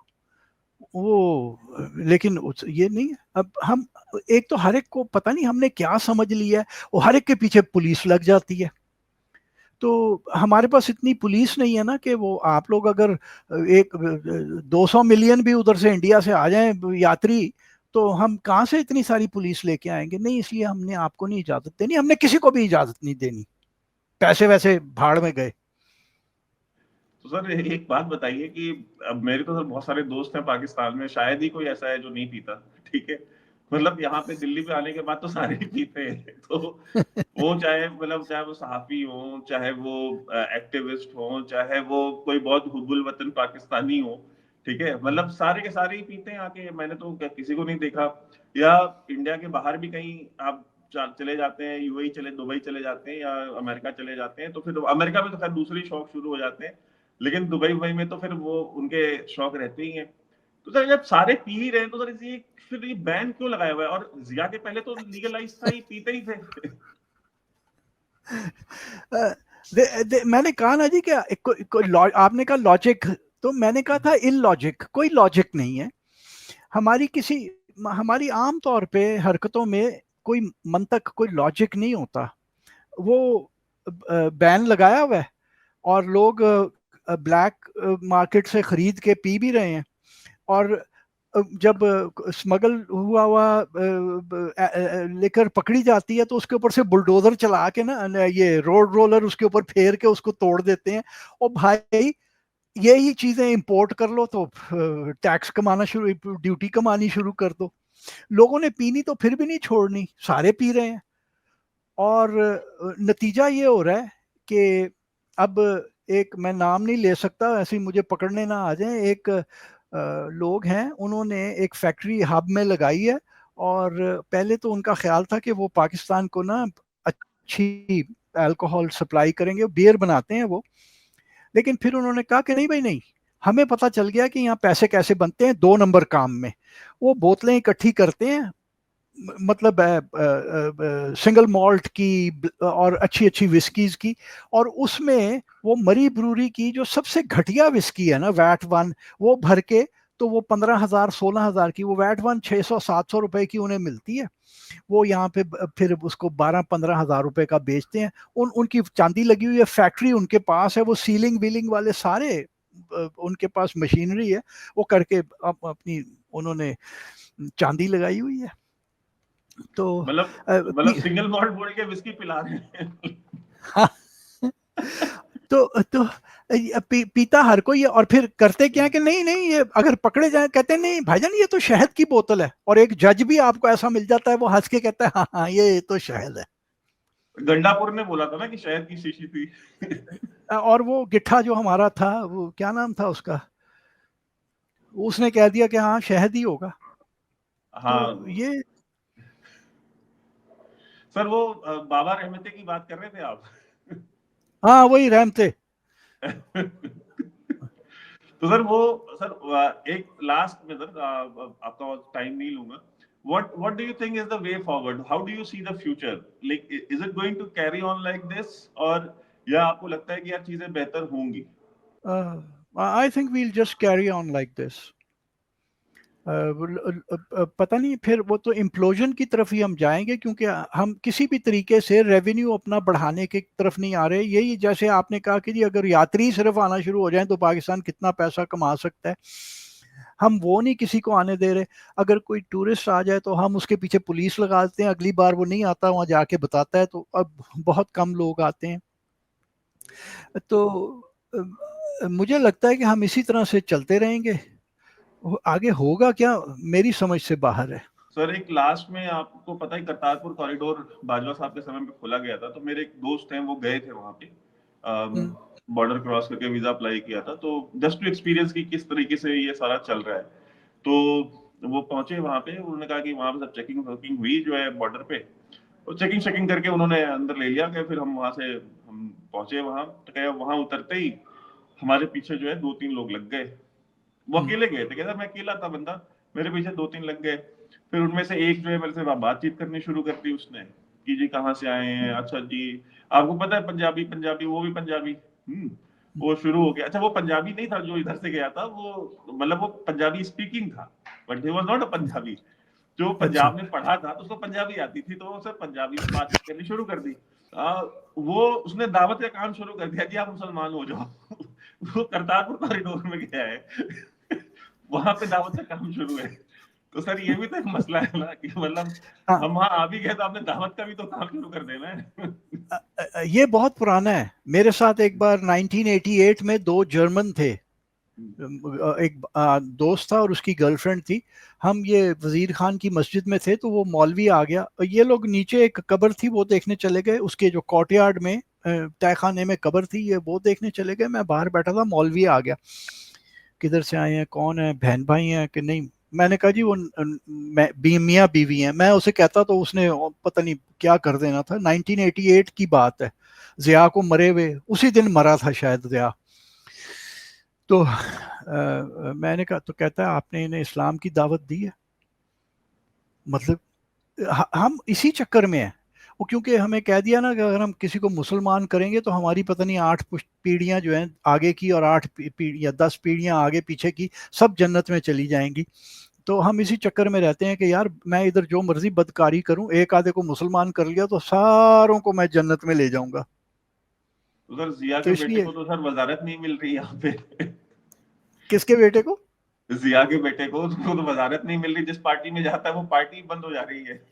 Speaker 1: वो लेकिन ये नहीं है। अब हम, एक तो हर एक को पता नहीं हमने क्या समझ लिया है, वो हर एक के पीछे पुलिस लग जाती है। तो हमारे पास इतनी पुलिस नहीं है ना कि वो, आप लोग अगर एक 200 मिलियन भी उधर से इंडिया से आ जाएं यात्री, तो हम कहाँ से इतनी सारी पुलिस लेके आएंगे? नहीं, इसलिए हमने आपको नहीं इजाजत देनी, हमने किसी को भी इजाजत नहीं देनी। पैसे वैसे भाड़ में गए।
Speaker 3: तो सर एक बात बताइए कि अब मेरे तो सर बहुत सारे दोस्त हैं पाकिस्तान में, शायद ही कोई ऐसा है जो नहीं पीता, ठीक है? मतलब यहाँ पे दिल्ली पे आने के बाद तो सारे ही पीते हैं। तो वो चाहे मतलब चाहे वो सहाफी हो, चाहे वो एक्टिविस्ट हो, चाहे वो कोई बहुत हुब्बुल वतन पाकिस्तानी हो, ठीक है, मतलब सारे के सारे ही पीते हैं आके। मैंने तो किसी को नहीं देखा। या इंडिया के बाहर भी कहीं आप चले जाते हैं, यूएई चले, दुबई चले जाते हैं, या अमेरिका चले जाते हैं, तो फिर अमेरिका में तो खैर दूसरे शौक शुरू हो जाते हैं, लेकिन दुबई वुबई में तो फिर वो उनके शौक रहते ही हैं। तो सर जब सारे पी ही रहे हैं तो सर ये फिर ये बैन क्यों लगाया हुआ है? और जिया के पहले तो लीगलाइज था, ही पीते ही थे।
Speaker 1: मैंने कहा ना जी क्या आपने कहा लॉजिक, तो मैंने कहा था इलॉजिक, कोई लॉजिक नहीं है हमारी आम तौर पे हरकतों में, कोई मंतक कोई लॉजिक नहीं होता। वो बैन लगाया हुआ है और लोग ब्लैक मार्केट से खरीद के पी भी रहे हैं, और जब स्मगल हुआ लेकर पकड़ी जाती है तो उसके ऊपर से बुलडोजर चला के ना, ये रोड रोलर उसके ऊपर फेर के उसको तोड़ देते हैं। और भाई यही चीजें इंपोर्ट कर लो तो टैक्स कमाना शुरू, ड्यूटी कमानी शुरू कर दो। लोगों ने पीनी तो फिर भी नहीं छोड़नी, सारे पी रहे हैं, और नतीजा ये हो रहा है कि अब एक, मैं नाम नहीं ले सकता ऐसे ही मुझे पकड़ने ना आ जाए, एक लोग हैं, उन्होंने एक फैक्ट्री हब में लगाई है, और पहले तो उनका ख्याल था कि वो पाकिस्तान को ना अच्छी अल्कोहल सप्लाई करेंगे, बियर बनाते हैं वो, लेकिन फिर उन्होंने कहा कि नहीं भाई नहीं, हमें पता चल गया कि यहाँ पैसे कैसे बनते हैं 2 नंबर काम में। वो बोतलें इकट्ठी करते हैं, मतलब सिंगल मॉल्ट की और अच्छी अच्छी विस्कीज की, और उसमें वो मरी ब्रूरी की जो सबसे घटिया विस्की है ना, वैट वन, वो भर के, तो वो 15,000 16,000 की, वो वैट वन 600 700 रुपए की उन्हें मिलती है। वो यहाँ पे फिर उसको 12-15 हजार रुपए का बेचते हैं। उनकी चांदी लगी हुई है, फैक्ट्री उनके पास है, वो सीलिंग वीलिंग वाले सारे उनके पास मशीनरी है, वो करके अपनी उन्होंने चांदी लगाई हुई है। तो
Speaker 3: मतलब सिंगल मॉल्ट बोल के विस्की पिला रहे हैं।
Speaker 1: हाँ, तो पीता हर कोई है, और फिर करते क्या कि नहीं नहीं, ये अगर पकड़े जाए कहते हैं नहीं भाईजान ये तो शहद की बोतल है, और एक जज भी आपको ऐसा मिल जाता है, वो हंस के कहता है हाँ हाँ ये तो शहद है।
Speaker 3: गंडापुर ने बोला था ना कि शहद की शीशी थी।
Speaker 1: और वो गिट्ठा जो हमारा था, वो क्या नाम था उसका, उसने कह दिया कि हाँ शहद ही होगा।
Speaker 3: हाँ
Speaker 1: तो ये
Speaker 3: सर वो बाबा रहमते की बात कर रहे थे आप।
Speaker 1: हाँ वही रहमते।
Speaker 3: तो सर वो सर एक लास्ट में सर आपका टाइम नहीं लूंगा, what do you think is the way forward? How do you see the future? Like is it going to carry on like this, और या आपको लगता है कि यार चीजें बेहतर होंगी?
Speaker 1: I think we'll just carry on like this. पता नहीं फिर वो तो इम्प्लोजन की तरफ ही हम जाएंगे, क्योंकि हम किसी भी तरीके से रेवेन्यू अपना बढ़ाने की तरफ नहीं आ रहे। यही जैसे आपने कहा कि जी अगर यात्री सिर्फ आना शुरू हो जाए तो पाकिस्तान कितना पैसा कमा सकता है, हम वो नहीं किसी को आने दे रहे। अगर कोई टूरिस्ट आ जाए तो हम उसके पीछे पुलिस लगा देते हैं, अगली बार वो नहीं आता, वहाँ जाके बताता है, तो अब बहुत कम लोग आते हैं। तो मुझे लगता है कि हम इसी तरह से चलते रहेंगे, आगे होगा क्या मेरी समझ से बाहर है।
Speaker 3: सर एक लास्ट में, आपको पता ही करतारपुर कॉरिडोर बाजवा साहब के समय में खोला गया था, तो मेरे एक दोस्त हैं वो गए थे वहां पे, बॉर्डर क्रॉस करके वीजा अप्लाई किया था, तो जस्ट टू एक्सपीरियंस की किस तरीके से ये सारा चल रहा है। तो वो पहुंचे वहां पे, उन्होंने कहा कि वहां पे सब चेकिंग वर्किंग हुई जो है बॉर्डर पे, और चेकिंग करके उन्होंने अंदर ले लिया गया। फिर हम वहां से हम पहुंचे वहां, तो क्या वहां उतरते ही हमारे पीछे जो है 2-3 लोग लग गए। वो अकेले गए थे, कहता मैं अकेला था बंदा, मेरे पीछे 2-3 लग गए। फिर उनमें से एक जो है मेरे से बातचीत करनी शुरू कर दी उसने कि जी कहाँ से आए हैं, अच्छा जी आपको पता है पंजाबी, वो भी पंजाबी। वो शुरू हो गया। अच्छा वो पंजाबी नहीं था जो इधर से गया था, वो मतलब वो पंजाबी स्पीकिंग था, but he was not a Punjabi. जो पंजाब में पढ़ा था तो उसको पंजाबी आती थी, तो उसने पंजाबी में बात करनी शुरू कर दी। वो उसने दावत का काम शुरू कर दिया कि आप मुसलमान हो जाओ। वो करतारपुर कॉरिडोर में गया है, वहां पे दावत का काम शुरू है। तो सर ये भी तो एक मसला है ना कि मतलब हम वहां आ भी गए तो आपने दावत का भी तो काम शुरू कर देना है।
Speaker 1: ये बहुत पुराना है। मेरे साथ एक बार 1988 में 2 जर्मन थे, एक दोस्त था और उसकी गर्लफ्रेंड थी। हम ये वजीर खान की मस्जिद में थे, तो वो मौलवी आ गया, ये लोग नीचे एक कब्र थी वो देखने चले गए, उसके जो कोर्टयार्ड में तहखाने में कब्र थी, ये वो देखने चले गए। मैं बाहर बैठा था, मौलवी आ गया, किधर से आए हैं, कौन है, बहन भाई हैं कि नहीं। मैंने कहा जी वो मियाँ बीवी हैं। मैं उसे कहता तो उसने पता नहीं क्या कर देना था। 1988 की बात है, ज़िया को मरे हुए उसी दिन मरा था शायद ज़िया। तो मैंने कहा, तो कहता है आपने इन्हें इस्लाम की दावत दी है? मतलब हम इसी चक्कर में हैं। वो क्योंकि हमें कह दिया ना कि अगर हम किसी को मुसलमान करेंगे तो हमारी पता नहीं 8 पीढ़ियां जो हैं आगे की और 8 पीढ़ियां 10 पीढ़ियां आगे पीछे की सब जन्नत में चली जाएंगी। तो हम इसी चक्कर में रहते हैं कि यार मैं इधर जो मर्जी बदकारी करूं, एक आधे को मुसलमान कर लिया तो सारों को मैं जन्नत में ले जाऊंगा।
Speaker 3: उधर जिया
Speaker 1: तो
Speaker 3: के बेटे
Speaker 1: इसलिए
Speaker 3: को तो सर वजारत नहीं मिल रही यहाँ पे।
Speaker 1: किसके बेटे को?
Speaker 3: जिया के बेटे को उसको तो वजारत नहीं मिल रही, जिस पार्टी में जाता है वो पार्टी बंद हो जा रही है।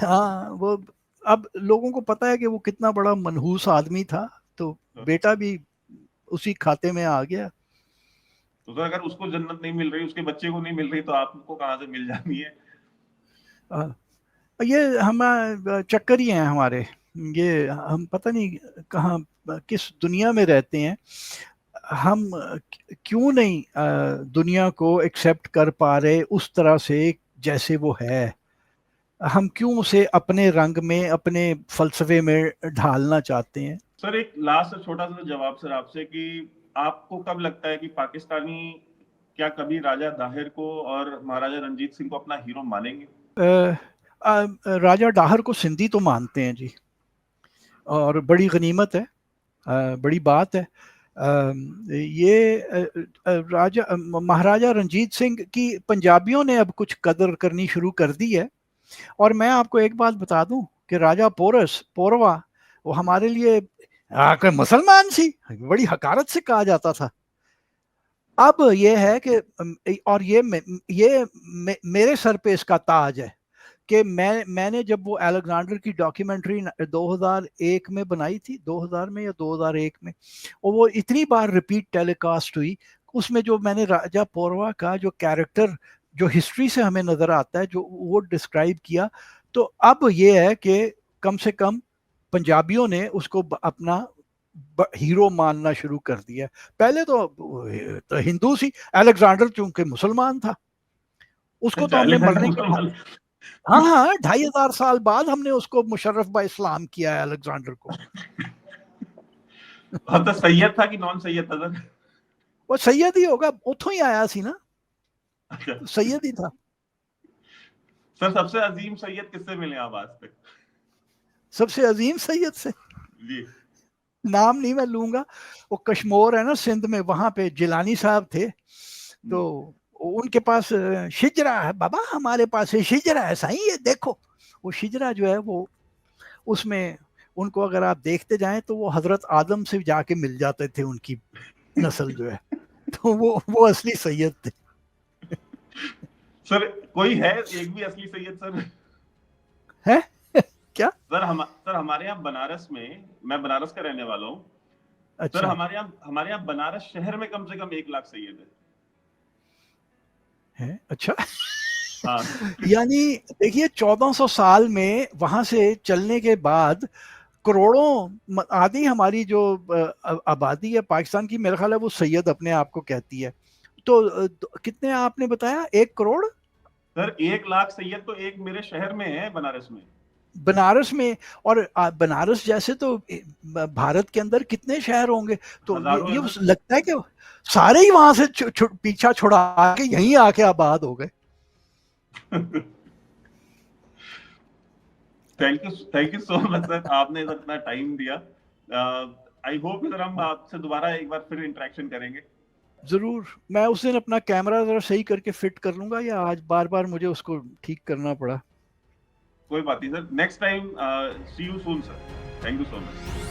Speaker 1: हाँ, वो अब लोगों को पता है कि वो कितना बड़ा मनहूस आदमी था, तो बेटा भी उसी खाते में आ गया।
Speaker 3: तो सर अगर उसको जन्नत नहीं मिल रही, उसके बच्चे को नहीं मिल रही, तो आपको कहाँ से मिल जानी है?
Speaker 1: ये हम चक्कर ही हैं हमारे। ये हम पता नहीं कहाँ किस दुनिया में रहते हैं। हम क्यों नहीं दुनिया को एक्सेप्ट कर पा रहे उस तरह से जैसे वो है। हम क्यों उसे अपने रंग में, अपने फलसफे में ढालना चाहते हैं।
Speaker 3: सर एक लास्ट छोटा सा जवाब सर आपसे, कि आपको कब लगता है कि पाकिस्तानी क्या कभी राजा दाहिर को और महाराजा रंजीत सिंह को अपना हीरो मानेंगे?
Speaker 1: राजा डाहर को सिंधी तो मानते हैं जी, और बड़ी गनीमत है, बड़ी बात है। ये राजा महाराजा रंजीत सिंह की पंजाबियों ने अब कुछ कदर करनी शुरू कर दी है। और मैं आपको एक बात बता दूं कि राजा पोरवा वो हमारे लिए कोई मुसलमान सी बड़ी हकारत से कहा जाता था। अब ये है कि और मेरे सर पे इसका ताज है कि मैंने जब वो अलेक्जेंडर की डॉक्यूमेंट्री 2001 में बनाई थी, 2000 में या 2001 में, और वो इतनी बार रिपीट टेलीकास्ट हुई, उसमें जो मैंने राजा पोरवा का जो कैरेक्टर जो हिस्ट्री से हमें नजर आता है, जो वो डिस्क्राइब किया, तो अब ये है कि कम से कम पंजाबियों ने उसको अपना हीरो मानना शुरू कर दिया। पहले तो हिंदू सी, अलेक्जेंडर चूंकि मुसलमान था, उसको तो हमने मरने के बाद, हाँ हाँ, 2500 साल बाद हमने उसको मुशर्रफ बा इस्लाम किया है अलेक्जेंडर को।
Speaker 3: हाँ, तो सैयद था कि नॉन सैयद था सर?
Speaker 1: वो सैयद ही होगा, उथों ही आया सी ना,
Speaker 3: अच्छा।
Speaker 1: तो सैयद ही था।
Speaker 3: सर सबसे अजीम सैयद किससे मिले आप आज तक?
Speaker 1: सबसे अजीम सैयद से
Speaker 3: जी।
Speaker 1: नाम नहीं मैं लूंगा, वो कश्मीर है ना सिंध में, वहां पे जिलानी साहब थे, तो उनके पास शिजरा है बाबा, हमारे पास है शिजरा है साईं, ये देखो। वो शिजरा जो है वो, उसमें उनको अगर आप देखते जाएं तो वो हजरत आदम से जाके मिल जाते थे, उनकी नस्ल जो है। तो वो असली सैयद थे।
Speaker 3: सर कोई है एक भी असली सैयद सर?
Speaker 1: है क्या?
Speaker 3: सर हमारे यहाँ बनारस में, मैं बनारस का रहने वाला हूँ।
Speaker 1: अच्छा।
Speaker 3: सर हमारे यहाँ बनारस शहर में कम से कम 1 लाख सैयद
Speaker 1: है अच्छा।
Speaker 3: हाँ।
Speaker 1: यानी देखिए 1400 साल में वहां से चलने के बाद करोड़ों आदि हमारी जो आबादी है पाकिस्तान की, मेरा ख्याल है वो सैयद अपने आप को कहती है। तो कितने आपने बताया, 1 करोड़?
Speaker 3: सर 1 लाख सैयद तो एक मेरे शहर में है, बनारस में।
Speaker 1: बनारस में, और बनारस जैसे तो भारत के अंदर कितने शहर होंगे, तो ये लगता है कि सारे ही वहां से पीछा छुड़ा के यहीं आके आबाद हो गए।
Speaker 3: Thank you so much sir, आपने इतना टाइम दिया। आई होप सर हम आपसे दोबारा एक बार फिर इंटरेक्शन करेंगे।
Speaker 1: जरूर, मैं उस दिन अपना कैमरा जरा सही करके फिट कर लूंगा, या आज बार बार मुझे उसको ठीक करना पड़ा।
Speaker 3: कोई बात नहीं sir, next time see you soon sir, thank you so much.